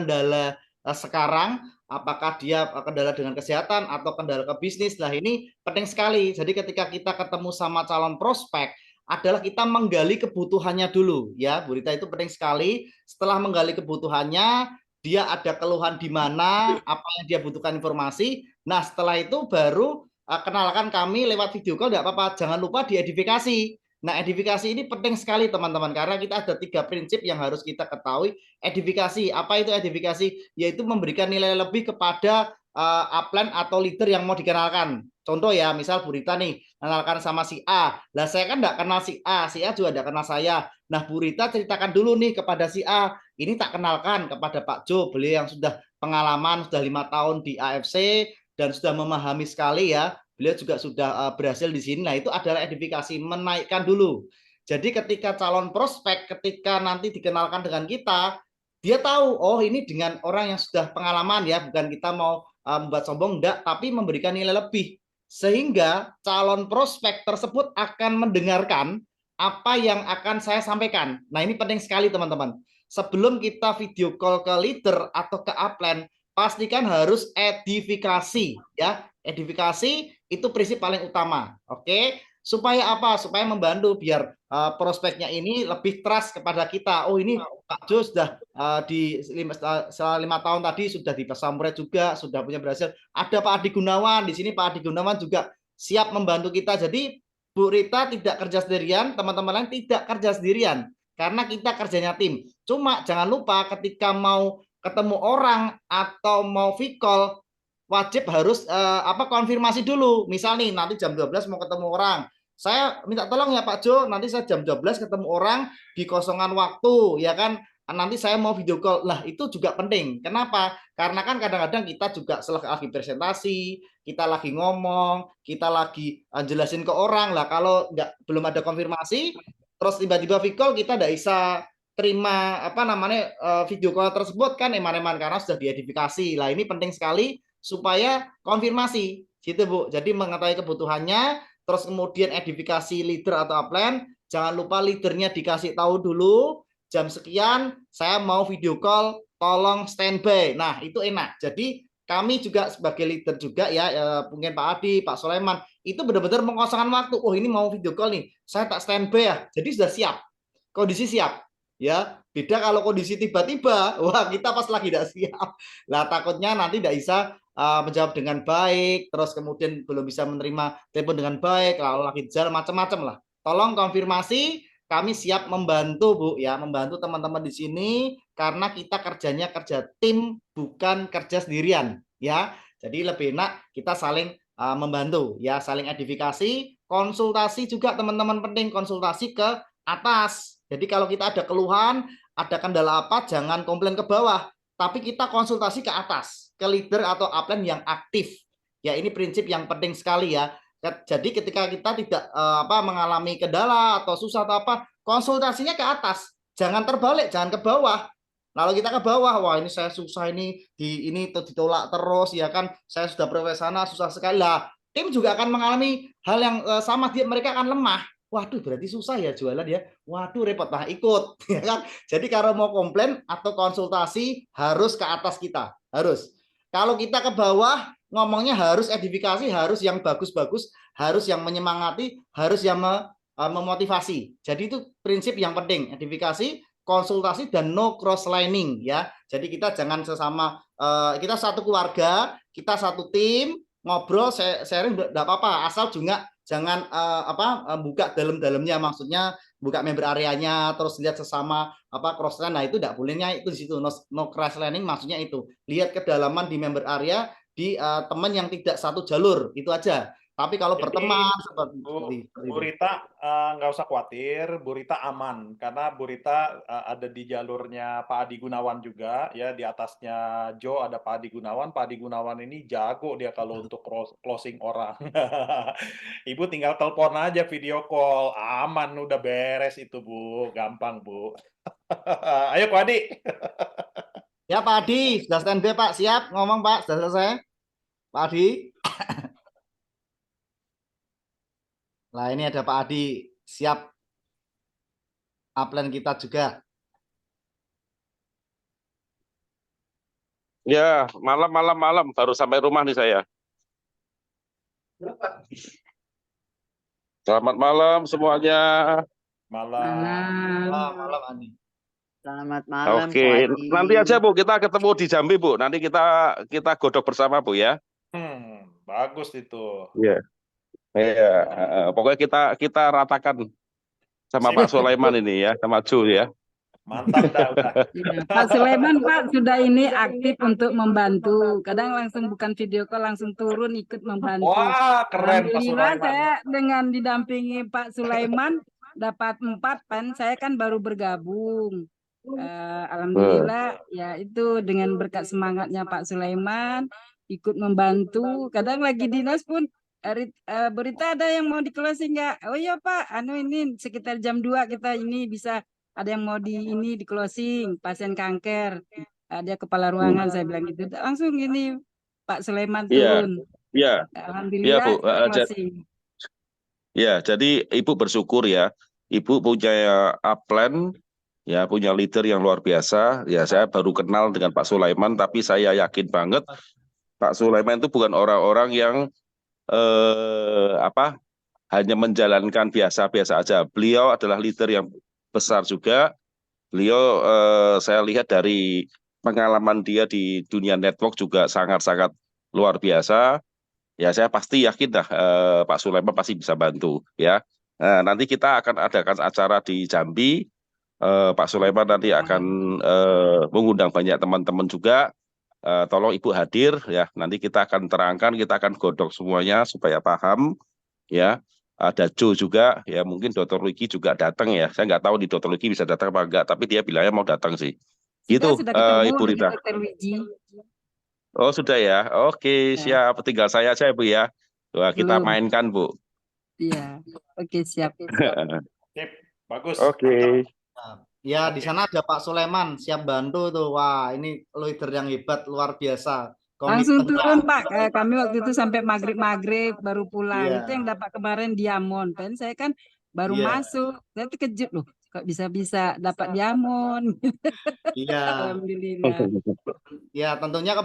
sekarang, apakah dia kendala dengan kesehatan atau kendala ke bisnis. Nah, ini penting sekali. Jadi ketika kita ketemu sama calon prospek, adalah kita menggali kebutuhannya dulu ya, Bu Rita, itu penting sekali. Setelah menggali kebutuhannya, dia ada keluhan di mana, apa yang dia butuhkan informasi. Nah, setelah itu baru kenalkan kami lewat video call, tidak apa-apa. Jangan lupa diedifikasi. Nah, edifikasi ini penting sekali teman-teman, karena kita ada 3 prinsip yang harus kita ketahui. Edifikasi, apa itu edifikasi? Yaitu memberikan nilai lebih kepada upline atau leader yang mau dikenalkan. Contoh ya, misal Bu Rita nih, kenalkan sama si A. Lah saya kan enggak kenal si A juga enggak kenal saya. Nah, Bu Rita ceritakan dulu nih kepada si A. Ini tak kenalkan kepada Pak Jo, beliau yang sudah pengalaman, sudah 5 tahun di AFC, dan sudah memahami sekali ya. Beliau juga sudah berhasil di sini. Nah, itu adalah edifikasi, menaikkan dulu. Jadi ketika calon prospek, ketika nanti dikenalkan dengan kita, dia tahu, oh ini dengan orang yang sudah pengalaman ya, bukan kita mau membuat sombong, enggak, tapi memberikan nilai lebih. Sehingga calon prospek tersebut akan mendengarkan apa yang akan saya sampaikan. Nah, ini penting sekali teman-teman. Sebelum kita video call ke leader atau ke upline, pastikan harus edifikasi ya. Edifikasi itu prinsip paling utama. Oke? Supaya apa? Supaya membantu biar prospeknya ini lebih trust kepada kita. Oh, ini Pak Jo sudah selama 5 tahun tadi sudah di Pesamret juga, sudah punya berhasil. Ada Pak Adi Gunawan di sini. Pak Adi Gunawan juga siap membantu kita. Jadi Bu Rita tidak kerja sendirian, teman-teman lain tidak kerja sendirian, karena kita kerjanya tim. Cuma jangan lupa ketika mau ketemu orang atau mau call, wajib harus konfirmasi dulu. Misal nih nanti jam 12 mau ketemu orang, saya minta tolong ya Pak Jo, nanti saya jam 12 ketemu orang di kosongan waktu ya kan, nanti saya mau video call. Lah, itu juga penting. Kenapa? Karena kan kadang-kadang kita juga lagi presentasi, kita lagi ngomong, kita lagi jelasin ke orang. Lah, kalau belum ada konfirmasi, terus tiba-tiba video call, kita tidak bisa terima video call tersebut kan eman-eman, karena sudah diedifikasi. Lah, ini penting sekali supaya konfirmasi gitu Bu. Jadi mengetahui kebutuhannya, terus kemudian edifikasi leader atau upline. Jangan lupa leadernya dikasih tahu dulu, jam sekian saya mau video call, tolong standby. Nah, itu enak. Jadi kami juga sebagai leader juga ya, mungkin Pak Adi, Pak Soleman, itu benar-benar mengosongkan waktu. Oh, ini mau video call nih, saya tak standby ya. Jadi sudah siap, kondisi siap. Ya, beda kalau kondisi tiba-tiba, wah kita pas lagi tidak siap. Lah, takutnya nanti tidak bisa menjawab dengan baik, terus kemudian belum bisa menerima telepon dengan baik, kalau lagi jalan macam-macam lah. Tolong konfirmasi, kami siap membantu Bu ya, membantu teman-teman di sini, karena kita kerjanya kerja tim, bukan kerja sendirian ya. Jadi lebih enak kita saling membantu ya, saling edifikasi, konsultasi juga teman-teman, penting konsultasi ke atas. Jadi kalau kita ada keluhan, ada kendala apa, jangan komplain ke bawah, tapi kita konsultasi ke atas, ke leader atau upline yang aktif. Ya, ini prinsip yang penting sekali ya. Jadi ketika kita tidak mengalami kendala atau susah atau apa, konsultasinya ke atas, jangan terbalik, jangan ke bawah. Lalu kita ke bawah, wah ini saya susah, ini ditolak terus ya kan, saya sudah profesional susah sekali lah. Tim juga akan mengalami hal yang sama, mereka akan lemah. Waduh, berarti susah ya jualan ya. Waduh, repot, nah ikut ya kan. Jadi kalau mau komplain atau konsultasi harus ke atas kita, harus. Kalau kita ke bawah, ngomongnya harus edifikasi, harus yang bagus-bagus, harus yang menyemangati, harus yang memotivasi. Jadi itu prinsip yang penting, edifikasi, konsultasi, dan no cross lining ya. Jadi kita jangan sesama, kita satu keluarga, kita satu tim, ngobrol, sharing enggak apa-apa, asal juga jangan buka dalam-dalamnya, maksudnya buka member areanya terus lihat sesama cross line. Nah, itu enggak bolehnya itu di situ, no cross lining, maksudnya itu lihat kedalaman di member area di teman yang tidak satu jalur, itu aja. Tapi kalau berteman seperti Bu Rita nggak usah khawatir, Bu Rita aman karena Bu Rita ada di jalurnya Pak Adi Gunawan juga ya, di atasnya Jo ada Pak Adi Gunawan. Pak Adi Gunawan ini jago dia kalau untuk closing orang. Ibu tinggal telepon aja, video call, aman, udah beres itu Bu, gampang Bu. Ayo Pak Adi. Ya Pak Adi, sudah standby Pak, siap ngomong Pak, sudah selesai Pak Adi. Nah, ini ada Pak Adi, siap upline kita juga. Ya, malam baru sampai rumah nih saya. Selamat malam semuanya. Malam. Malam Andi. Selamat malam, Ko Oke, Adi. nanti aja Bu, kita ketemu di Jambi Bu. Nanti kita godok bersama Bu ya. Bagus itu. Iya. Iya, pokoknya kita ratakan sama Sip. Pak Sulaiman ini ya, sama Ju ya. Mantap dah udah. Ya, Pak Sulaiman Pak sudah ini aktif untuk membantu. Kadang langsung bukan video call, langsung turun ikut membantu. Wah, keren Pak Alhamdulillah Sulaiman. saya dengan didampingi Pak Sulaiman dapat 4 kan. Saya kan baru bergabung. Alhamdulillah ya itu dengan berkat semangatnya Pak Sulaiman ikut membantu. Kadang lagi dinas pun berita ada yang mau di closing nggak? Oh iya Pak, ini sekitar jam 2 kita ini bisa ada yang mau di closing pasien kanker. Dia kepala ruangan saya bilang gitu. Langsung gini Pak Sulaiman Iya, turun. iya, Alhamdulillah Bu. kita closing. Ya, jadi Ibu bersyukur ya. Ibu punya upline, ya punya leader yang luar biasa. Ya, saya baru kenal dengan Pak Sulaiman, tapi saya yakin banget Pak Sulaiman itu bukan orang-orang yang hanya menjalankan biasa-biasa aja. Beliau adalah leader yang besar juga. Beliau saya lihat dari pengalaman dia di dunia network juga sangat-sangat luar biasa. Ya saya pasti yakin dah Pak Sulaiman pasti bisa bantu ya. Nanti kita akan adakan acara di Jambi. Pak Sulaiman nanti akan mengundang banyak teman-teman juga. Tolong Ibu hadir ya. Nanti kita akan terangkan, kita akan godok semuanya supaya paham ya. Ada Joe juga ya, mungkin Dr. Luigi juga datang ya. Saya nggak tahu di Dr. Luigi bisa datang apa enggak, tapi dia bilangnya mau datang sih. Gitu Sudah ketemu Ibu dengan Rita. Dr. Luigi. Oh sudah ya, oke Ya. siap. Tinggal saya aja Bu ya. Wah, kita Belum. mainkan Bu. Iya. Oke, siap. Sip, bagus. Oke. Ya, Oke. di sana ada Pak Sulaiman siap bantu tuh. Wah, ini leader yang hebat luar biasa. Langsung Komitmennya. turun Pak. Kami waktu itu sampai maghrib baru pulang. Iya. Itu yang dapat kemarin diamond. Kan saya kan baru Iya. masuk. Saya terkejut loh. Kok bisa dapat diamond. Iya. Alhamdulillah. Ya, tentunya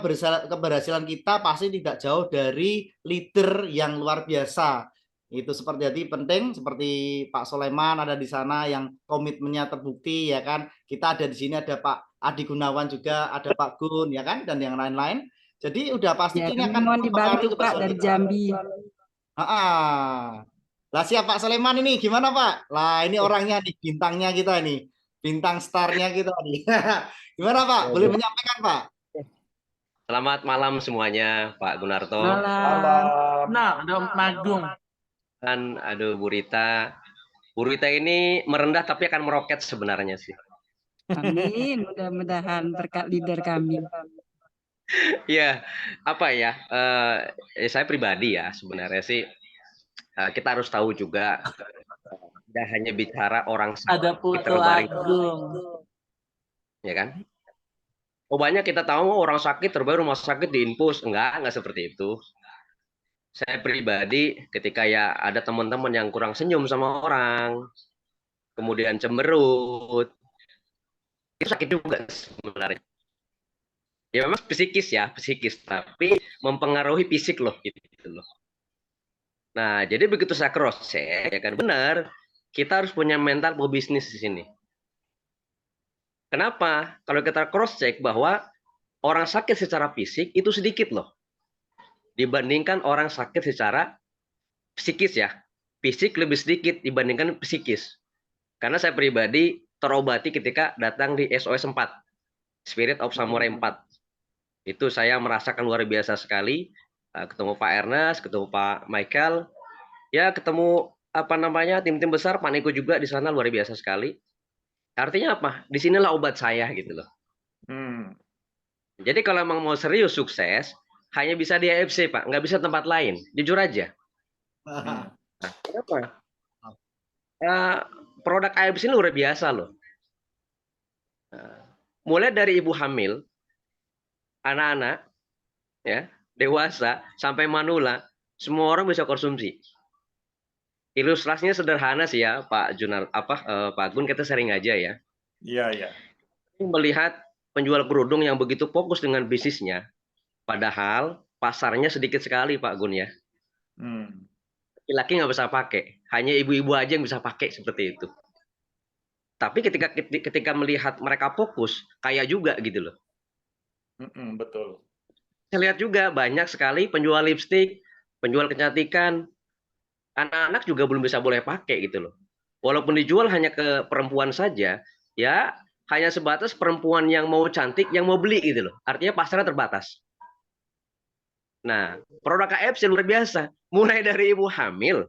keberhasilan kita pasti tidak jauh dari leader yang luar biasa. Itu seperti tadi penting, seperti Pak Sulaiman ada di sana yang komitmennya terbukti, ya kan. Kita ada di sini, ada Pak Adi Gunawan juga, ada Pak Gun, ya kan, dan yang lain-lain. Jadi udah pasti Ya, ini kami akan mohon dibantu mempengaruhi Pak keberhasilan dari kita. Jambi. Lah siap Pak Sulaiman ini gimana Pak? Lah ini orangnya nih, bintangnya kita nih, bintang starnya kita nih. Gimana Pak? Boleh menyampaikan Pak? Selamat malam semuanya, Pak Gunarto. Malam. Nah, ada Magung. Dan aduh Bu Rita. Bu Rita ini merendah tapi akan meroket sebenarnya sih. Amin. Mudah-mudahan berkat leader kami. Ya, apa ya? Saya pribadi ya sebenarnya sih kita harus tahu juga tidak hanya bicara orang Ada sakit Putu terbaring, Agung. ya kan? Oh banyak kita tahu orang sakit terbaring rumah sakit diinfus, enggak seperti itu. Saya pribadi ketika ya ada teman-teman yang kurang senyum sama orang, kemudian cemberut, itu sakit juga sebenarnya. Ya memang psikis, tapi mempengaruhi fisik loh, gitu loh. Nah, jadi begitu saya cross check, ya kan benar, kita harus punya mental pebisnis di sini. Kenapa? Kalau kita cross check bahwa orang sakit secara fisik itu sedikit loh, dibandingkan orang sakit secara psikis ya. Fisik lebih sedikit dibandingkan psikis. Karena saya pribadi terobati ketika datang di SOS 4, Spirit of Samurai 4. Itu saya merasakan luar biasa sekali. Ketemu Pak Ernest, ketemu Pak Michael, ya ketemu tim-tim besar, Pak Niko juga di sana luar biasa sekali. Artinya apa? Disinilah obat saya gitu loh. Jadi kalau emang mau serius sukses, hanya bisa di AFC Pak, nggak bisa tempat lain. Jujur aja. Kenapa? Produk AFC ini luar biasa loh. Mulai dari ibu hamil, anak-anak, ya, dewasa, sampai manula, semua orang bisa konsumsi. Ilustrasinya sederhana sih ya, Pak Gun, kita sering aja ya. Iya. Melihat penjual kerudung yang begitu fokus dengan bisnisnya, padahal pasarnya sedikit sekali Pak Gun ya. Hmm. Laki-laki nggak bisa pakai, hanya ibu-ibu aja yang bisa pakai seperti itu. Tapi ketika melihat mereka fokus, kaya juga gitu loh. Betul. Saya lihat juga banyak sekali penjual lipstik, penjual kecantikan, anak-anak juga belum bisa boleh pakai gitu loh. Walaupun dijual hanya ke perempuan saja, ya hanya sebatas perempuan yang mau cantik, yang mau beli gitu loh. Artinya pasarnya terbatas. Nah, produk KFC luar biasa. Mulai dari ibu hamil,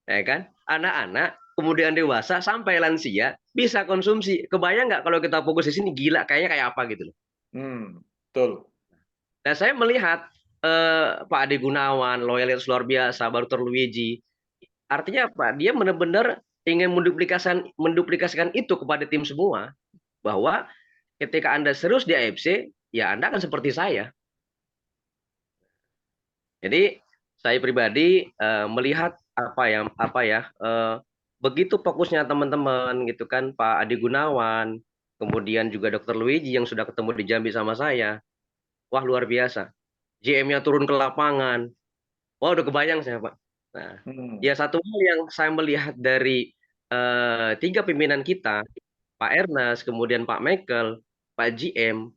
ya kan, anak-anak, kemudian dewasa sampai lansia bisa konsumsi. Kebayang nggak kalau kita fokus di sini, gila kayaknya kayak apa gitu loh. Betul. Nah, saya melihat Pak Ade Gunawan, loyalitas luar biasa, baru Luigi. Artinya apa? Dia benar-benar ingin menduplikasikan itu kepada tim semua, bahwa ketika Anda serius di AFC, ya Anda akan seperti saya. Jadi saya pribadi melihat begitu fokusnya teman-teman gitu kan, Pak Adi Gunawan, kemudian juga Dr. Luigi yang sudah ketemu di Jambi sama saya, wah luar biasa. GM-nya turun ke lapangan, wah udah kebayang saya Pak. Nah, ya satu hal yang saya melihat dari 3 pimpinan kita, Pak Ernest, kemudian Pak Michael, Pak GM,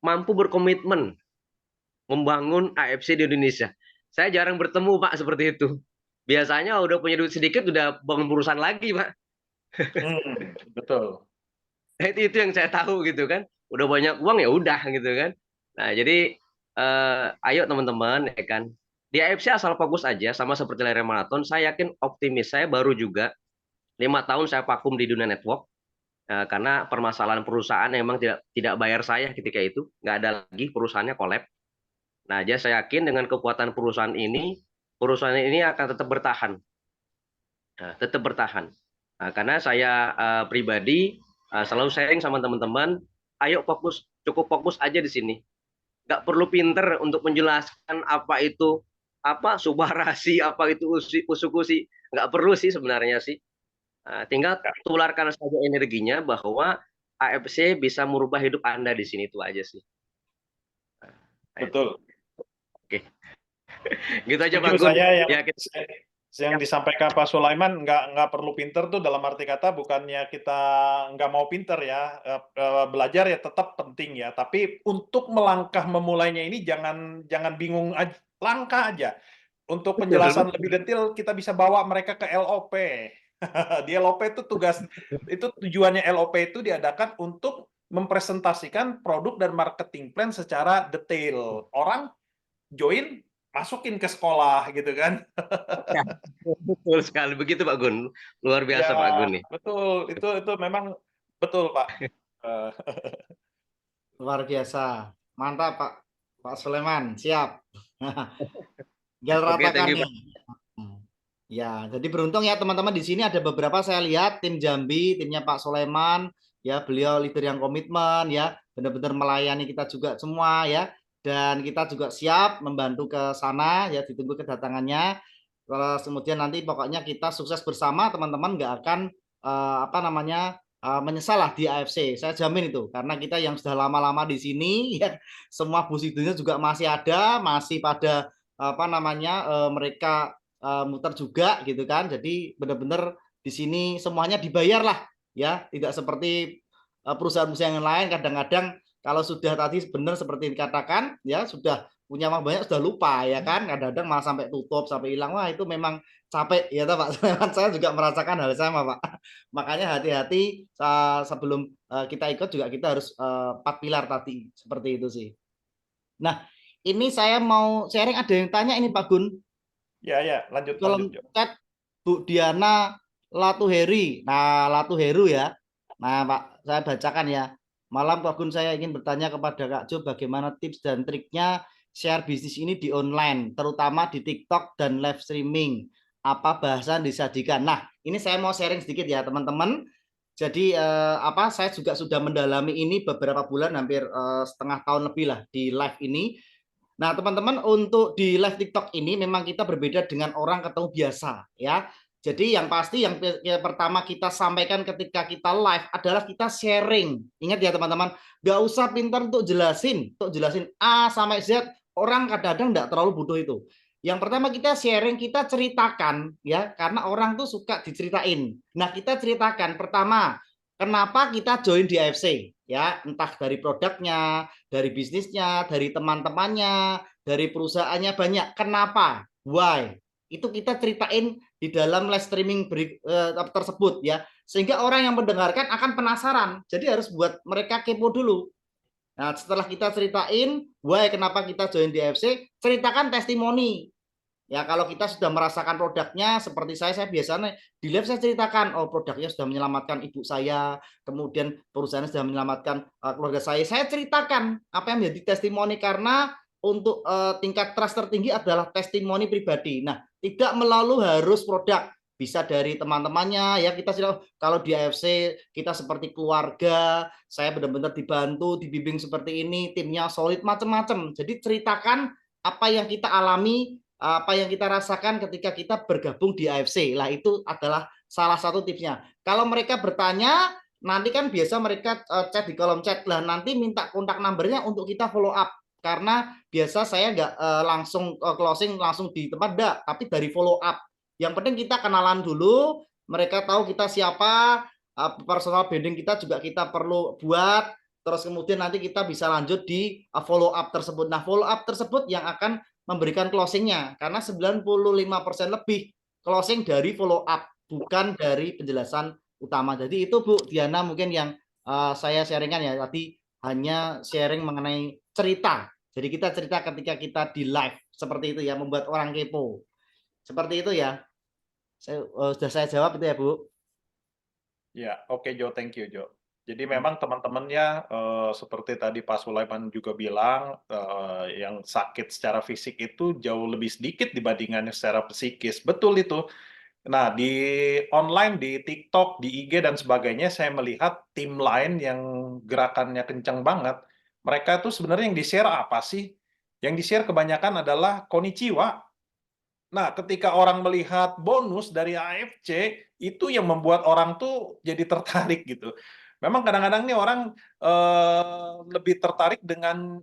mampu berkomitmen membangun AFC di Indonesia. Saya jarang bertemu Pak seperti itu. Biasanya udah punya duit sedikit udah bangun perusahaan lagi Pak. Betul. Itu yang saya tahu gitu kan. Udah banyak uang ya udah gitu kan. Nah jadi ayo teman-teman ya kan. Di AFC asal fokus aja sama seperti layar maraton. Saya yakin optimis. Saya baru juga 5 tahun saya vakum di dunia network. Karena permasalahan perusahaan memang tidak bayar saya ketika itu. Nggak ada lagi, perusahaannya collab. Nah, jadi saya yakin dengan kekuatan perusahaan ini akan tetap bertahan. Nah, tetap bertahan. Nah, karena saya pribadi selalu sharing sama teman-teman, ayo fokus, cukup fokus aja di sini. Nggak perlu pinter untuk menjelaskan apa itu subarasi, apa itu usukusi. Nggak perlu sih sebenarnya sih. Tinggal tularkan saja energinya bahwa AFC bisa merubah hidup Anda di sini, itu aja sih. Betul. Oke. Gitu aja Pak Gun. Saya Ya, yang disampaikan Pak Sulaiman nggak perlu pinter tuh dalam arti kata bukannya kita nggak mau pinter ya, belajar ya tetap penting ya, tapi untuk melangkah memulainya ini jangan bingung aja, langkah aja. Untuk penjelasan lebih detail kita bisa bawa mereka ke LOP. Di LOP itu tujuannya LOP itu diadakan untuk mempresentasikan produk dan marketing plan secara detail. Orang join, masukin ke sekolah gitu kan. Betul sekali begitu Pak Gun. Luar biasa Ya, Pak Gun nih. betul. Itu memang betul Pak. Luar biasa. Mantap Pak Sulaiman. Siap. Tinggal ratakan thank you, nih. Ya, jadi beruntung ya teman-teman, di sini ada beberapa saya lihat tim Jambi, timnya Pak Sulaiman, ya beliau leader yang komitmen ya, benar-benar melayani kita juga semua ya, dan kita juga siap membantu ke sana ya, ditunggu kedatangannya. Terus kemudian nanti pokoknya kita sukses bersama teman-teman, nggak akan menyesal lah di AFC, saya jamin itu, karena kita yang sudah lama-lama di sini ya, semua bus idenya juga masih ada, masih pada mereka muter juga gitu kan. Jadi benar-benar di sini semuanya dibayar lah ya, tidak seperti perusahaan-perusahaan yang lain kadang-kadang kalau sudah tadi benar seperti dikatakan ya, sudah punya uang banyak sudah lupa ya kan, kadang-kadang malah sampai tutup sampai hilang. Wah itu memang capek ya Pak. Saya juga merasakan hal sama Pak. Makanya hati-hati sebelum kita ikut juga kita harus 4 pilar tadi seperti itu sih. Nah ini saya mau sharing, ada yang tanya ini Pak Gun. Ya, lanjut. Chat Bu Diana Latuheri. Nah, Latuheru ya. Nah, Pak, saya bacakan ya. Malam Pak Gun, saya ingin bertanya kepada Kak Jo bagaimana tips dan triknya share bisnis ini di online, terutama di TikTok dan live streaming. Apa bahasan disajikan? Nah, ini saya mau sharing sedikit ya, teman-teman. Jadi saya juga sudah mendalami ini beberapa bulan, hampir setengah tahun lebih lah di live ini. Nah, teman-teman, untuk di live TikTok ini memang kita berbeda dengan orang ketemu biasa ya. Jadi yang pasti yang pertama kita sampaikan ketika kita live adalah kita sharing. Ingat ya teman-teman, nggak usah pintar untuk jelasin A sampai Z. Orang kadang-kadang nggak terlalu butuh itu. Yang pertama kita sharing, kita ceritakan ya, karena orang tuh suka diceritain. Nah kita ceritakan pertama, kenapa kita join di AFC ya, entah dari produknya, dari bisnisnya, dari teman-temannya, dari perusahaannya banyak. Kenapa? Why? Itu kita ceritain di dalam live streaming tersebut ya, sehingga orang yang mendengarkan akan penasaran. Jadi harus buat mereka kepo dulu. Nah, setelah kita ceritain why kenapa kita join di AFC, ceritakan testimoni. Ya, kalau kita sudah merasakan produknya, seperti saya biasanya di live saya ceritakan, oh produknya sudah menyelamatkan ibu saya, kemudian perusahaan sudah menyelamatkan keluarga saya. Saya ceritakan apa yang menjadi testimoni, karena untuk tingkat trust tertinggi adalah testimoni pribadi. Nah, tidak melalui harus produk, bisa dari teman-temannya ya. Kita sudah, kalau di AFC kita seperti keluarga, saya benar-benar dibantu, dibimbing seperti ini, timnya solid, macam-macam. Jadi ceritakan apa yang kita alami, apa yang kita rasakan ketika kita bergabung di AFC. Lah itu adalah salah satu tipsnya. Kalau mereka bertanya, nanti kan biasa mereka chat di kolom chat, lah nanti minta kontak numbernya untuk kita follow up. Karena biasa saya nggak langsung closing langsung di tempat, enggak, tapi dari follow up. Yang penting kita kenalan dulu, mereka tahu kita siapa, personal branding kita juga kita perlu buat, terus kemudian nanti kita bisa lanjut di follow up tersebut. Nah, follow up tersebut yang akan memberikan closingnya, karena 95% lebih closing dari follow up, bukan dari penjelasan utama. Jadi itu Bu Diana mungkin yang saya sharingkan ya, tadi hanya sharing mengenai cerita. Jadi kita cerita ketika kita di live seperti itu ya, membuat orang kepo. Seperti itu ya. Sudah saya jawab itu ya, Bu. Ya, oke Jo, thank you Jo. Jadi memang teman-temannya seperti tadi Pak Sulaiman juga bilang, yang sakit secara fisik itu jauh lebih sedikit dibandingkan secara psikis. Betul itu. Nah, di online, di TikTok, di IG dan sebagainya, saya melihat tim lain yang gerakannya kencang banget. Mereka tuh sebenarnya yang di-share apa sih? Yang di-share kebanyakan adalah konnichiwa. Nah, ketika orang melihat bonus dari AFC, itu yang membuat orang tuh jadi tertarik gitu. Memang kadang-kadang nih orang lebih tertarik dengan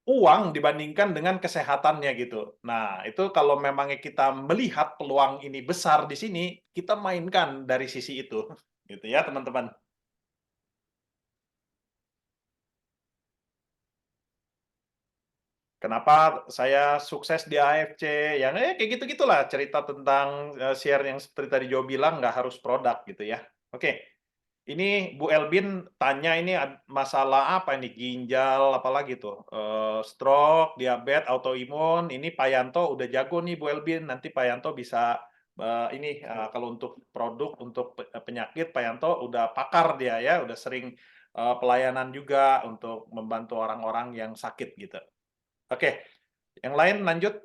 uang dibandingkan dengan kesehatannya gitu. Nah, itu kalau memangnya kita melihat peluang ini besar di sini, kita mainkan dari sisi itu, gitu ya teman-teman. Kenapa saya sukses di AFC? Yang kayak gitu-gitulah cerita tentang share yang seperti tadi Jo bilang, nggak harus produk gitu ya. Oke. Ini Bu Elbin tanya ini masalah apa ini, ginjal apalagi tuh, stroke, diabetes, autoimun. Ini Pak Yanto udah jago nih Bu Elbin. Nanti Pak Yanto bisa ini kalau untuk produk untuk penyakit Pak Yanto udah pakar dia ya, udah sering pelayanan juga untuk membantu orang-orang yang sakit gitu. Oke, yang lain lanjut.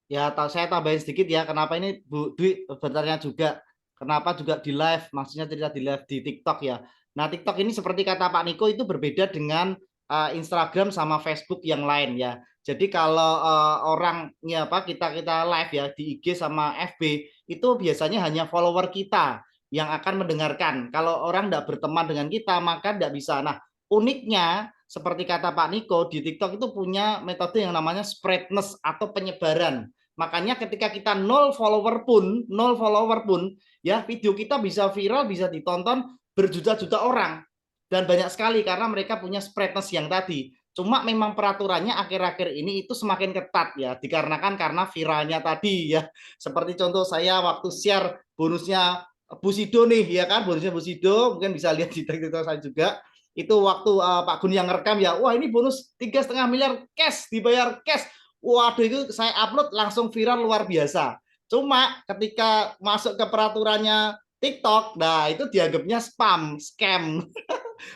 Ya, saya tambahin sedikit ya, kenapa ini Bu Dwi bertanya juga, kenapa juga di live, maksudnya cerita di live di TikTok ya. Nah, TikTok ini seperti kata Pak Niko itu berbeda dengan Instagram sama Facebook yang lain ya. Jadi kalau orangnya kita live ya di IG sama FB, itu biasanya hanya follower kita yang akan mendengarkan. Kalau orang tidak berteman dengan kita, maka tidak bisa. Nah, uniknya seperti kata Pak Niko, di TikTok itu punya metode yang namanya spreadness atau penyebaran. Makanya ketika kita 0 follower pun ya, video kita bisa viral, bisa ditonton berjuta-juta orang. Dan banyak sekali karena mereka punya spreadness yang tadi. Cuma memang peraturannya akhir-akhir ini itu semakin ketat ya, dikarenakan karena viralnya tadi ya. Seperti contoh saya waktu share bonusnya Busido nih ya kan, bonusnya Busido, mungkin bisa lihat di TikTok saya juga. Itu waktu Pak Gun yang ngerekam ya, wah ini bonus 3,5 miliar cash, dibayar cash. Waduh, itu saya upload langsung viral luar biasa. Cuma ketika masuk ke peraturannya TikTok, nah itu dianggapnya spam, scam.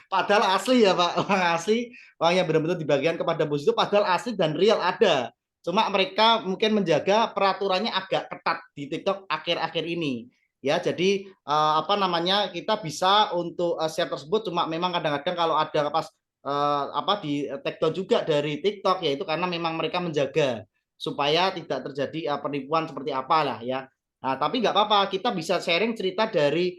Padahal asli ya Pak, uang asli, uang yang benar-benar dibagikan kepada bos itu padahal asli dan real ada. Cuma mereka mungkin menjaga peraturannya agak ketat di TikTok akhir-akhir ini. Ya, jadi apa namanya, kita bisa untuk share tersebut, cuma memang kadang-kadang kalau ada pas di take down juga dari TikTok, yaitu karena memang mereka menjaga supaya tidak terjadi penipuan seperti apalah ya. Nah, tapi nggak apa-apa, kita bisa sharing cerita dari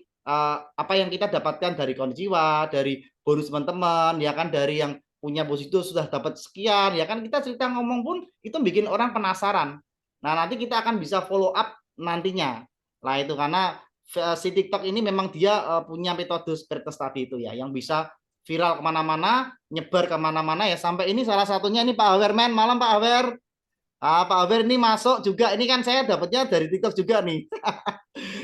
apa yang kita dapatkan dari Konnichiwa, dari bonus teman-teman, ya kan, dari yang punya bos itu sudah dapat sekian, ya kan, kita cerita ngomong pun itu bikin orang penasaran. Nah, nanti kita akan bisa follow up nantinya. Nah, itu karena si TikTok ini memang dia punya metode seperti tadi itu ya, yang bisa viral kemana-mana, nyebar kemana-mana ya. Sampai ini salah satunya ini Pak Awer, men. Malam Pak Awer. Pak Awer ini masuk juga. Ini kan saya dapatnya dari TikTok juga nih.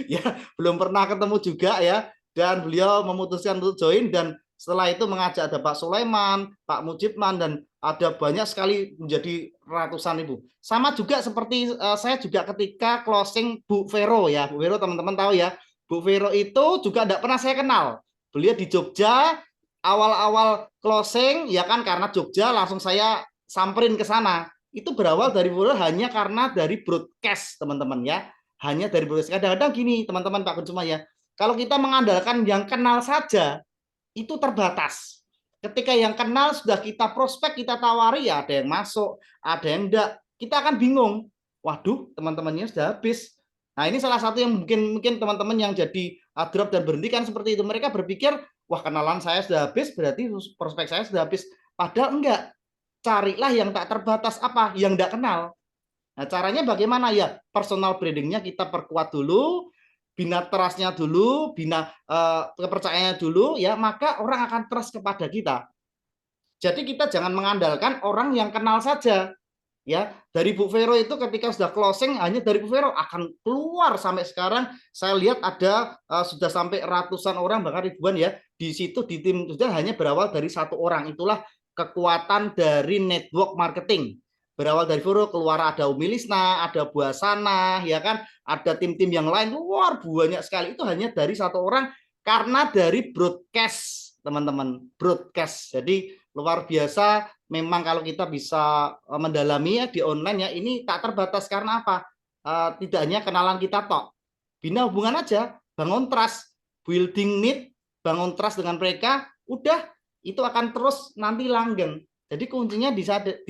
Ya, belum pernah ketemu juga ya. Dan beliau memutuskan untuk join, dan setelah itu mengajak ada Pak Sulaiman, Pak Mujibman, dan ada banyak sekali menjadi ratusan ribu. Sama juga seperti saya juga ketika closing Bu Vero ya. Bu Vero teman-teman tahu ya. Bu Vero itu juga tidak pernah saya kenal. Beliau di Jogja, awal-awal closing ya kan, karena Jogja langsung saya samperin ke sana. Itu berawal dari hanya karena dari broadcast teman-teman ya. Hanya dari broadcast. Kadang-kadang gini teman-teman Pak Kuncuma ya. Kalau kita mengandalkan yang kenal saja itu terbatas. Ketika yang kenal sudah kita prospek, kita tawari, ya ada yang masuk, ada yang enggak. Kita akan bingung. Waduh, teman-temannya sudah habis. Nah, ini salah satu yang mungkin teman-teman yang jadi drop dan berhenti kan seperti itu. Mereka berpikir, wah kenalan saya sudah habis, berarti prospek saya sudah habis. Padahal enggak. Carilah yang tak terbatas apa? Yang enggak kenal. Nah, caranya bagaimana ya? Personal brandingnya kita perkuat dulu, bina trust-nya dulu, bina kepercayaannya dulu, ya maka orang akan trust kepada kita. Jadi kita jangan mengandalkan orang yang kenal saja. Ya, dari Bu Vero itu ketika sudah closing hanya dari Bu Vero akan keluar sampai sekarang saya lihat ada sudah sampai ratusan orang bahkan ribuan ya di situ di tim sudah hanya berawal dari satu orang. Itulah kekuatan dari network marketing. Berawal dari Vero keluar ada Umilisna, ada Buasana, ya kan, ada tim-tim yang lain luar banyak sekali. Itu hanya dari satu orang karena dari broadcast teman-teman, broadcast. Jadi luar biasa. Memang kalau kita bisa mendalami ya di online ya, ini tak terbatas karena apa? Tidak hanya kenalan kita tok, bina hubungan aja, bangun trust, building need, bangun trust dengan mereka, udah itu akan terus nanti langgeng. Jadi kuncinya di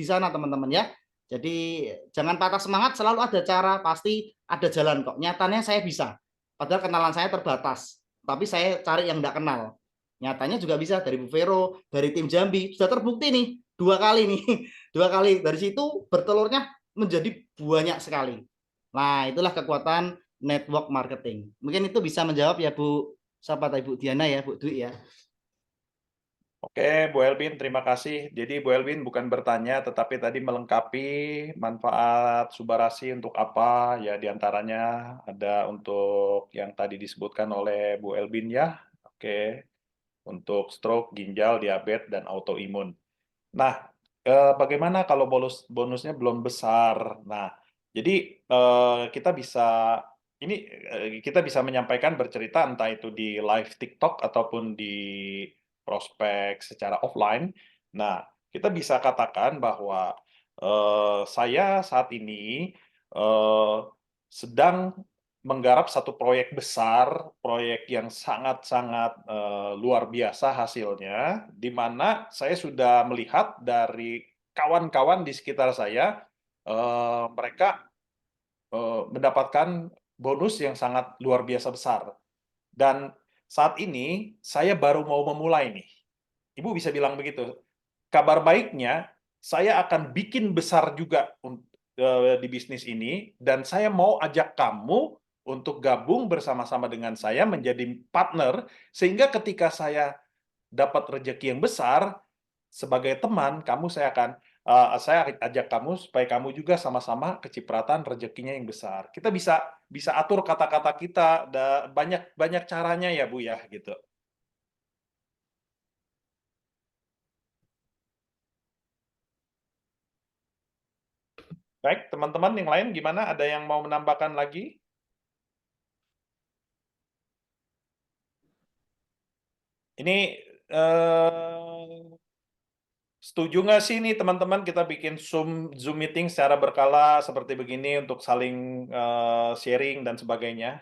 sana teman-teman ya. Jadi jangan patah semangat, selalu ada cara, pasti ada jalan kok. Nyatanya saya bisa, padahal kenalan saya terbatas, tapi saya cari yang tidak kenal. Nyatanya juga bisa dari Bu Vero, dari tim Jambi, sudah terbukti nih. 2 kali nih, 2 kali dari situ bertelurnya menjadi banyak sekali. Nah, itulah kekuatan network marketing. Mungkin itu bisa menjawab ya Bu, siapa tadi Bu Diana ya, Bu Dwi ya. Oke, Bu Elvin, terima kasih. Jadi Bu Elvin bukan bertanya, tetapi tadi melengkapi manfaat Subarasi untuk apa, ya diantaranya ada untuk yang tadi disebutkan oleh Bu Elvin ya. Oke, untuk stroke, ginjal, diabetes, dan autoimun. Nah, bagaimana kalau bonusnya belum besar? Nah, jadi kita bisa menyampaikan bercerita entah itu di live TikTok ataupun di prospek secara offline. Nah, kita bisa katakan bahwa saya saat ini sedang menggarap satu proyek besar, proyek yang sangat-sangat luar biasa hasilnya, di mana saya sudah melihat dari kawan-kawan di sekitar saya, mereka mendapatkan bonus yang sangat luar biasa besar. Dan saat ini saya baru mau memulai nih. Ibu bisa bilang begitu. Kabar baiknya, saya akan bikin besar juga di bisnis ini, dan saya mau ajak kamu untuk gabung bersama-sama dengan saya menjadi partner, sehingga ketika saya dapat rezeki yang besar, sebagai teman, saya ajak kamu supaya kamu juga sama-sama kecipratan rezekinya yang besar. Kita bisa atur kata-kata kita, banyak banyak caranya ya Bu ya, gitu. Baik, teman-teman yang lain gimana? Ada yang mau menambahkan lagi? Ini setuju nggak sih nih teman-teman kita bikin Zoom meeting secara berkala seperti begini untuk saling sharing dan sebagainya?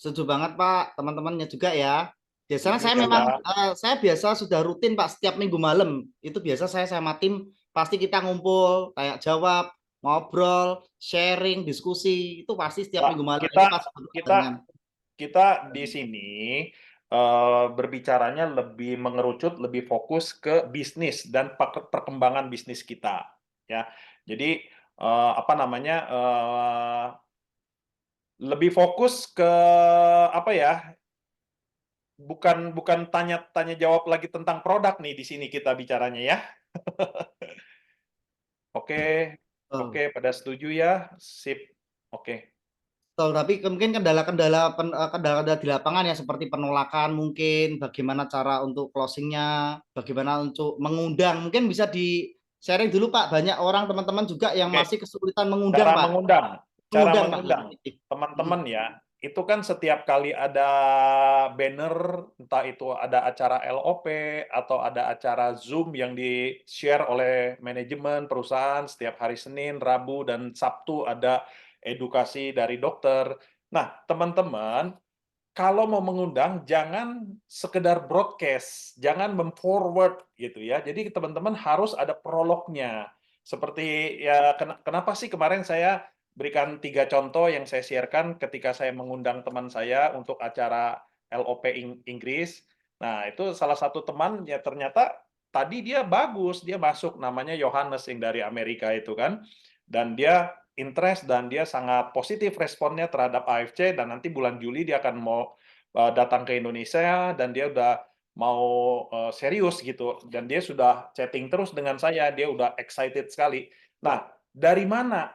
Setuju banget Pak, teman-temannya juga ya. Biasanya saya Setuju, memang Kak. saya biasa sudah rutin Pak setiap minggu malam. Itu biasa saya sama tim pasti kita ngumpul, kayak jawab, ngobrol, sharing, diskusi. Itu pasti setiap Pak, minggu malam. kita Itu pasti kita barengan. kita di sini berbicaranya lebih mengerucut, lebih fokus ke bisnis dan perkembangan bisnis kita, ya. Jadi apa namanya lebih fokus ke apa ya? Bukan tanya jawab lagi tentang produk nih di sini kita bicaranya ya. Oke, Oh. oke, pada setuju ya? Sip. Oke. Betul, tapi mungkin kendala-kendala di lapangan ya seperti penolakan mungkin, bagaimana cara untuk closingnya, bagaimana untuk mengundang, mungkin bisa di sharing dulu Pak. Banyak orang teman-teman juga yang Oke. masih kesulitan mengundang Cara Pak. mengundang, Mengundang. teman-teman ya. Itu kan setiap kali ada banner, entah itu ada acara LOP atau ada acara Zoom yang di-share oleh manajemen perusahaan setiap hari Senin, Rabu, dan Sabtu ada edukasi dari dokter. Nah, teman-teman, kalau mau mengundang jangan sekedar broadcast, jangan memforward gitu ya. Jadi teman-teman harus ada prolognya. Seperti ya kenapa sih kemarin saya berikan 3 contoh yang saya sharekan ketika saya mengundang teman saya untuk acara LOP Inggris. Nah, itu salah satu teman ya ternyata tadi dia bagus, dia masuk namanya Yohanes yang dari Amerika itu kan. Dan dia interest dan dia sangat positif responnya terhadap AFC dan nanti bulan Juli dia akan mau datang ke Indonesia dan dia udah mau serius gitu dan dia sudah chatting terus dengan saya, dia udah excited sekali. Nah, dari mana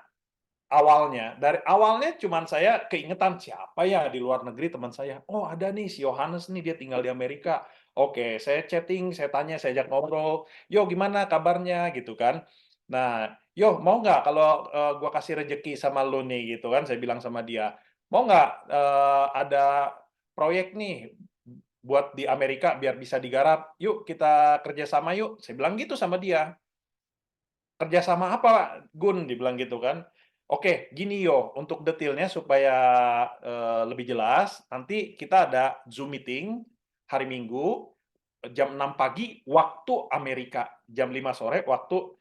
awalnya? Dari awalnya cuman saya keingetan siapa ya di luar negeri teman saya. Oh, ada nih si Yohanes nih dia tinggal di Amerika. Oke, saya chatting, saya tanya, saya ajak ngobrol. Yo, gimana kabarnya gitu kan. Nah, yo mau nggak kalau gua kasih rejeki sama lu nih gitu kan, saya bilang sama dia. Mau nggak ada proyek nih buat di Amerika biar bisa digarap. Yuk kita kerjasama yuk. Saya bilang gitu sama dia. Kerjasama apa, Gun? Dibilang gitu kan. Oke, gini yo, untuk detailnya supaya lebih jelas, nanti kita ada Zoom meeting hari Minggu jam 6 pagi waktu Amerika, jam 5 sore waktu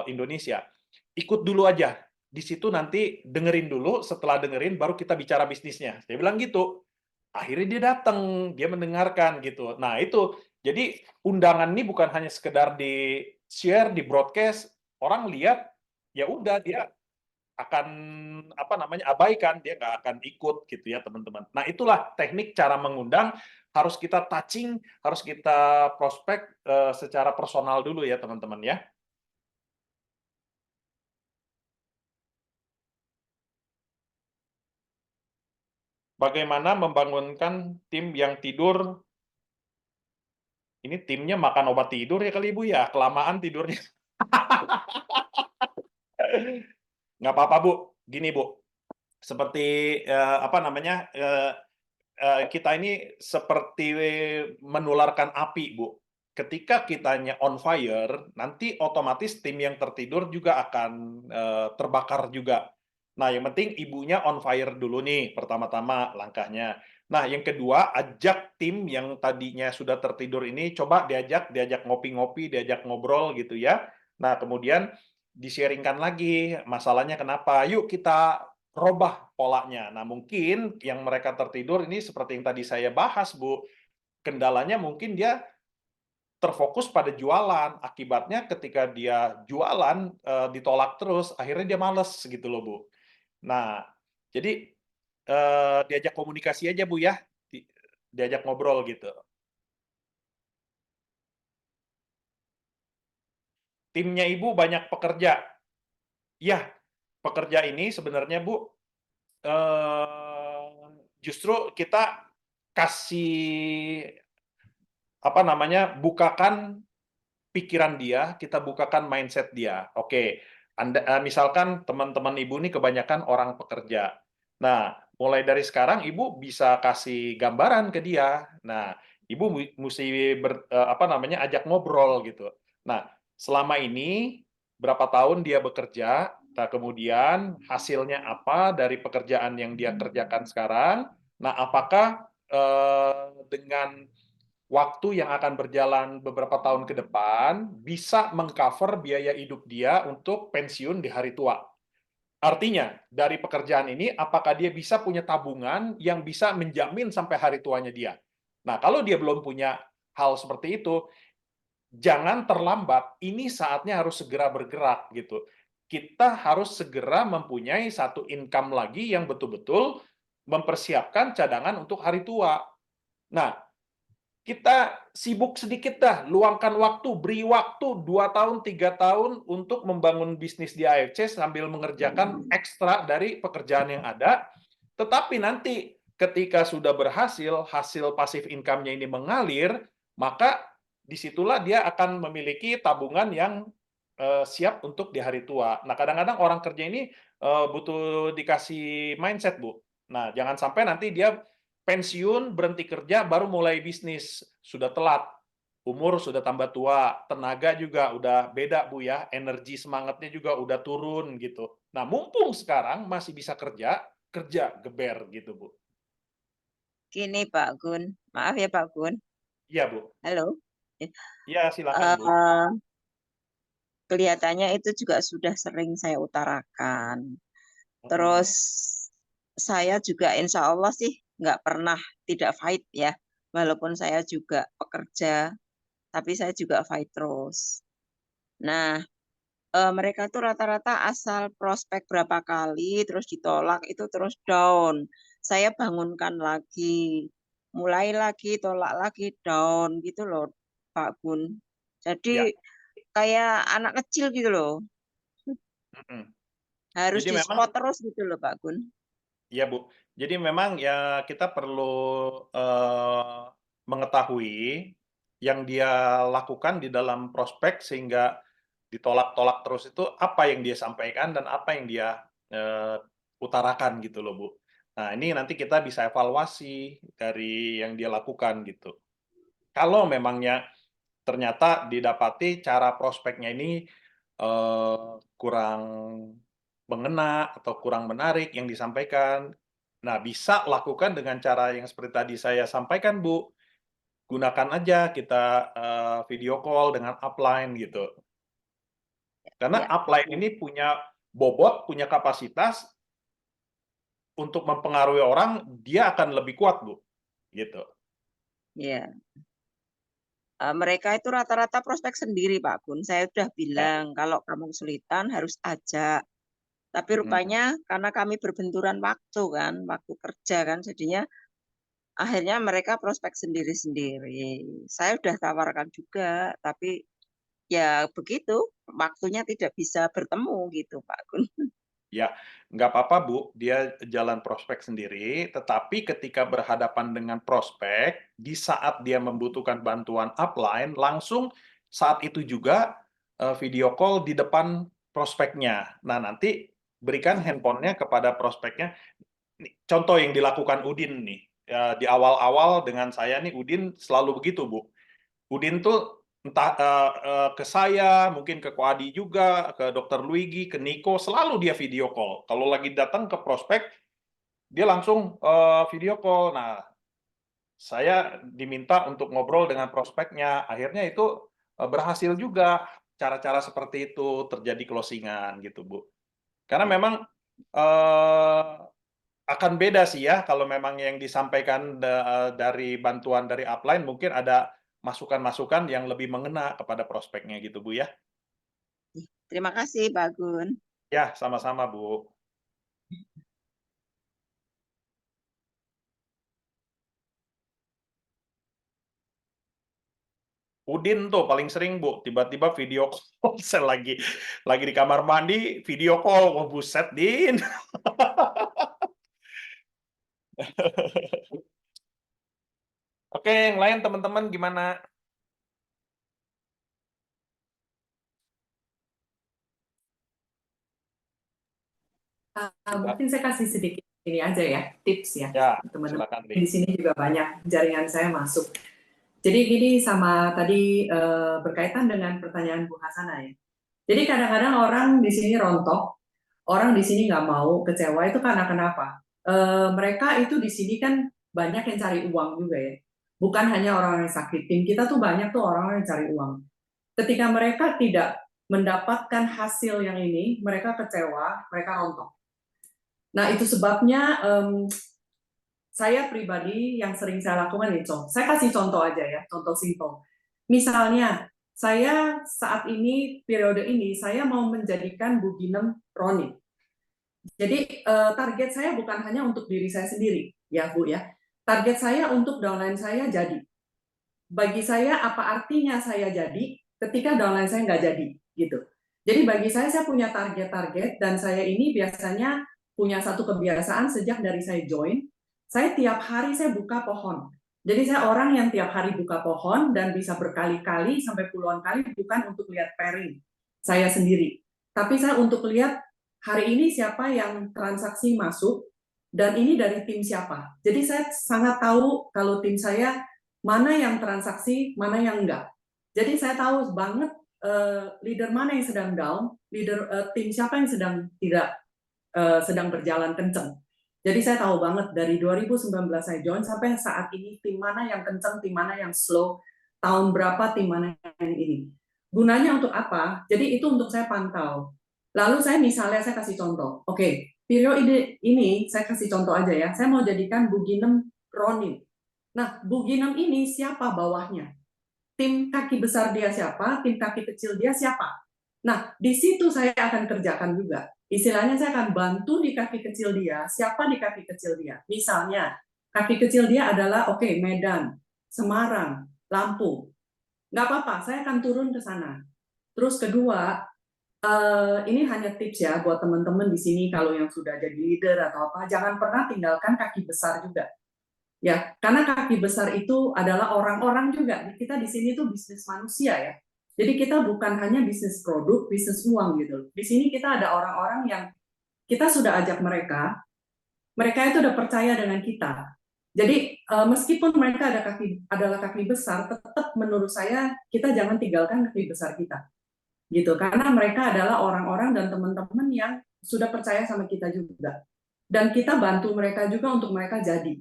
Indonesia. Ikut dulu aja. Di situ nanti dengerin dulu, setelah dengerin baru kita bicara bisnisnya. Saya bilang gitu. Akhirnya dia datang, dia mendengarkan gitu. Nah, itu. Jadi undangan ini bukan hanya sekedar di share, di broadcast, orang lihat ya udah dia akan apa namanya abaikan, dia nggak akan ikut gitu ya teman-teman. Nah itulah teknik cara mengundang, harus kita touching, harus kita prospek secara personal dulu ya teman-teman ya. Bagaimana membangunkan tim yang tidur? Ini timnya makan obat tidur ya kali Ibu ya, kelamaan tidurnya. Nggak apa-apa Bu, gini Bu, seperti apa namanya kita ini seperti menularkan api Bu. Ketika kitanya on fire, nanti otomatis tim yang tertidur juga akan terbakar juga. Nah, yang penting ibunya on fire dulu nih, pertama-tama langkahnya. Nah, yang kedua, ajak tim yang tadinya sudah tertidur ini, coba diajak ngopi-ngopi, diajak ngobrol gitu ya. Nah, kemudian di-sharingkan lagi, masalahnya kenapa. Yuk kita robah polanya. Nah, mungkin yang mereka tertidur ini seperti yang tadi saya bahas, Bu. Kendalanya mungkin dia terfokus pada jualan. Akibatnya ketika dia jualan ditolak terus, akhirnya dia males gitu loh, Bu. Nah, jadi diajak komunikasi aja, Bu ya. Diajak ngobrol gitu. Timnya Ibu banyak pekerja. Ya, pekerja ini sebenarnya, Bu, justru kita kasih apa namanya bukakan pikiran dia, kita bukakan mindset dia. Oke, misalkan teman-teman Ibu ini kebanyakan orang pekerja. Nah, mulai dari sekarang Ibu bisa kasih gambaran ke dia. Nah, Ibu mesti apa namanya ajak ngobrol gitu. Nah, selama ini berapa tahun dia bekerja, nah kemudian hasilnya apa dari pekerjaan yang dia kerjakan sekarang? Nah, apakah dengan waktu yang akan berjalan beberapa tahun ke depan bisa mengcover biaya hidup dia untuk pensiun di hari tua. Artinya, dari pekerjaan ini, apakah dia bisa punya tabungan yang bisa menjamin sampai hari tuanya dia? Nah, kalau dia belum punya hal seperti itu, jangan terlambat. Ini saatnya harus segera bergerak gitu. Kita harus segera mempunyai satu income lagi yang betul-betul mempersiapkan cadangan untuk hari tua. Nah, kita sibuk sedikit dah, luangkan waktu, beri waktu 2 tahun, 3 tahun untuk membangun bisnis di AFC sambil mengerjakan ekstra dari pekerjaan yang ada. Tetapi nanti ketika sudah berhasil, hasil pasif income-nya ini mengalir, maka disitulah dia akan memiliki tabungan yang siap untuk di hari tua. Nah, kadang-kadang orang kerja ini butuh dikasih mindset, Bu. Nah, jangan sampai nanti dia pensiun, berhenti kerja, baru mulai bisnis. Sudah telat. Umur sudah tambah tua, tenaga juga udah beda, Bu ya. Energi semangatnya juga udah turun gitu. Nah, mumpung sekarang masih bisa kerja geber gitu, Bu. Gini Pak Gun, maaf ya Pak Gun. Iya, Bu. Halo. Iya, silakan, Bu. Kelihatannya itu juga sudah sering saya utarakan. Terus saya juga insya Allah sih nggak pernah tidak fight ya. Walaupun saya juga pekerja, tapi saya juga fight terus. Nah, mereka tuh rata-rata asal prospek berapa kali, terus ditolak, itu terus down. Saya bangunkan lagi, mulai lagi, tolak lagi, down gitu loh, Pak Gun. Jadi Ya. kayak anak kecil gitu loh. Harus Jadi memang di-spot terus gitu loh, Pak Gun. Iya, Bu. Jadi memang ya kita perlu mengetahui yang dia lakukan di dalam prospek sehingga ditolak-tolak terus itu apa yang dia sampaikan dan apa yang dia utarakan gitu loh, Bu. Nah, ini nanti kita bisa evaluasi dari yang dia lakukan gitu. Kalau memangnya ternyata didapati cara prospeknya ini kurang mengena atau kurang menarik yang disampaikan. Nah, bisa lakukan dengan cara yang seperti tadi saya sampaikan, Bu. Gunakan aja kita video call dengan upline gitu. Karena Ya. upline ini punya bobot, punya kapasitas untuk mempengaruhi orang, dia akan lebih kuat, Bu. Gitu. Ya. Mereka itu rata-rata prospek sendiri, Pak Gun. Saya sudah bilang, kalau kamu kesulitan harus ajak. Tapi rupanya karena kami berbenturan waktu kan, waktu kerja kan, jadinya akhirnya mereka prospek sendiri-sendiri. Saya sudah tawarkan juga, tapi ya begitu, waktunya tidak bisa bertemu gitu, Pak Gun. Ya, nggak apa-apa, Bu, dia jalan prospek sendiri, tetapi ketika berhadapan dengan prospek, di saat dia membutuhkan bantuan upline, langsung saat itu juga video call di depan prospeknya. Nah, nanti berikan handphonenya kepada prospeknya. Contoh yang dilakukan Udin nih, di awal-awal dengan saya nih, Udin selalu begitu, Bu. Udin tuh entah ke saya, mungkin ke Ko Adi juga, ke Dokter Luigi, ke Niko, selalu dia video call. Kalau lagi datang ke prospek, dia langsung video call. Nah, saya diminta untuk ngobrol dengan prospeknya. Akhirnya itu berhasil juga cara-cara seperti itu terjadi closingan gitu, Bu. Karena memang akan beda sih ya kalau memang yang disampaikan dari bantuan dari upline mungkin ada masukan-masukan yang lebih mengena kepada prospeknya gitu, Bu ya. Terima kasih, Pak Gun. Ya, sama-sama, Bu. Udin tuh paling sering, Bu, tiba-tiba video call saya lagi di kamar mandi, video call. Wah, buset, Din. Oke, yang lain teman-teman gimana? Mungkin saya kasih sedikit ini aja ya, tips ya. Ya, Teman-teman silakan, di sini juga banyak jaringan saya masuk. Jadi gini sama tadi berkaitan dengan pertanyaan Bu Hasana ya. Jadi kadang-kadang orang di sini rontok, orang di sini nggak mau kecewa itu karena kenapa? Mereka itu di sini kan banyak yang cari uang juga ya. Bukan hanya orang-orang yang sakit. Tim kita tuh banyak tuh orang-orang yang cari uang. Ketika mereka tidak mendapatkan hasil yang ini, mereka kecewa, mereka rontok. Nah, itu sebabnya saya pribadi yang sering saya lakukan itu. Saya kasih contoh aja ya, contoh simple. Misalnya, saya saat ini, periode ini, saya mau menjadikan Buginem Roni. Jadi target saya bukan hanya untuk diri saya sendiri, ya Bu ya. Target saya untuk downline saya jadi. Bagi saya apa artinya saya jadi ketika downline saya nggak jadi, gitu. Jadi bagi saya punya target-target dan saya ini biasanya punya satu kebiasaan sejak dari saya join, saya tiap hari saya buka pohon. Jadi saya orang yang tiap hari buka pohon dan bisa berkali-kali sampai puluhan kali bukan untuk lihat pairing saya sendiri, tapi saya untuk lihat hari ini siapa yang transaksi masuk dan ini dari tim siapa. Jadi saya sangat tahu kalau tim saya mana yang transaksi, mana yang enggak. Jadi saya tahu banget leader mana yang sedang down, leader tim siapa yang sedang tidak sedang berjalan kenceng. Jadi saya tahu banget dari 2019 saya join sampai saat ini tim mana yang kenceng, tim mana yang slow, tahun berapa tim mana yang ini. Gunanya untuk apa? Jadi itu untuk saya pantau. Lalu saya misalnya saya kasih contoh. Oke, periode ini saya kasih contoh aja ya. Saya mau jadikan Buginem Ronin. Nah, Buginem ini siapa bawahnya? Tim kaki besar dia siapa? Tim kaki kecil dia siapa? Nah, di situ saya akan kerjakan juga. Istilahnya saya akan bantu di kaki kecil dia, siapa di kaki kecil dia. Misalnya, kaki kecil dia adalah, oke, Medan, Semarang, Lampung. Nggak apa-apa, saya akan turun ke sana. Terus kedua, ini hanya tips ya buat teman-teman di sini kalau yang sudah jadi leader atau apa, jangan pernah tinggalkan kaki besar juga. Ya, karena kaki besar itu adalah orang-orang juga. Kita di sini tuh bisnis manusia ya. Jadi kita bukan hanya bisnis produk, bisnis uang gitu. Di sini kita ada orang-orang yang kita sudah ajak mereka itu udah percaya dengan kita. Jadi meskipun mereka adalah kaki besar, tetap menurut saya kita jangan tinggalkan kaki besar kita, gitu. Karena mereka adalah orang-orang dan teman-teman yang sudah percaya sama kita juga. Dan kita bantu mereka juga untuk mereka jadi,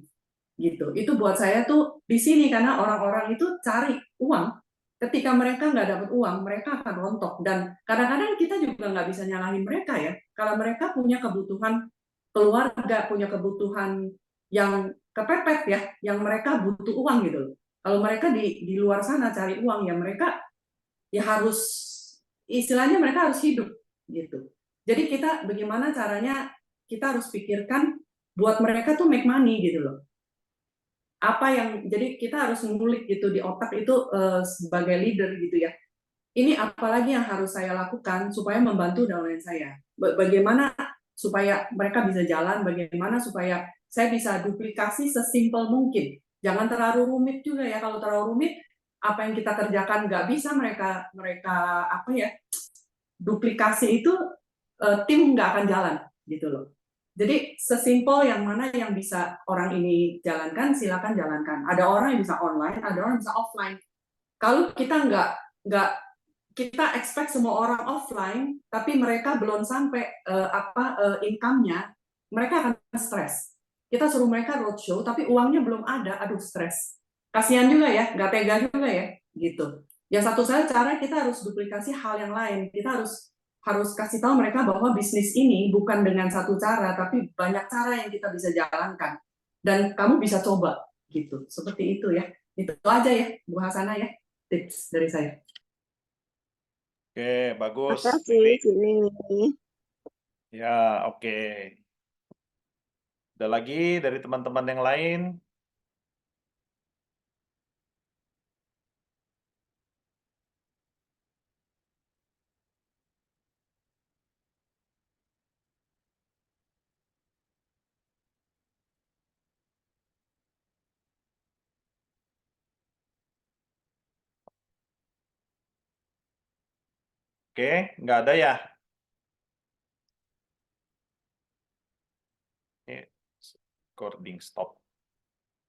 gitu. Itu buat saya tuh di sini karena orang-orang itu cari uang. Ketika mereka nggak dapat uang, mereka akan rontok. Dan kadang-kadang kita juga nggak bisa nyalahin mereka ya. Kalau mereka punya kebutuhan keluarga, punya kebutuhan yang kepepet ya, yang mereka butuh uang gitu. Kalau mereka di luar sana cari uang, ya mereka ya harus, istilahnya mereka harus hidup gitu. Jadi kita bagaimana caranya kita harus pikirkan buat mereka tuh make money gitu loh. Apa yang jadi kita harus ngulik gitu di otak itu sebagai leader gitu ya. Ini apalagi yang harus saya lakukan supaya membantu downline saya. Bagaimana supaya mereka bisa jalan, bagaimana supaya saya bisa duplikasi sesimpel mungkin. Jangan terlalu rumit juga ya. Kalau terlalu rumit, apa yang kita kerjakan nggak bisa mereka apa ya, duplikasi itu tim nggak akan jalan gitu loh. Jadi sesimpel yang mana yang bisa orang ini jalankan, silakan jalankan. Ada orang yang bisa online, ada orang yang bisa offline. Kalau kita nggak kita expect semua orang offline, tapi mereka belum sampai income-nya, mereka akan stres. Kita suruh mereka roadshow, tapi uangnya belum ada, aduh stres. Kasihan juga ya, nggak tega juga ya, gitu. Yang satu cara kita harus duplikasi hal yang lain. Kita harus kasih tahu mereka bahwa bisnis ini bukan dengan satu cara, tapi banyak cara yang kita bisa jalankan. Dan kamu bisa coba, gitu. Seperti itu ya. Itu aja ya, Bu Hasana ya, tips dari saya. Oke, bagus. Makasih, Cili. Ya, oke. Ada lagi dari teman-teman yang lain? Oke, nggak ada ya? Recording stop.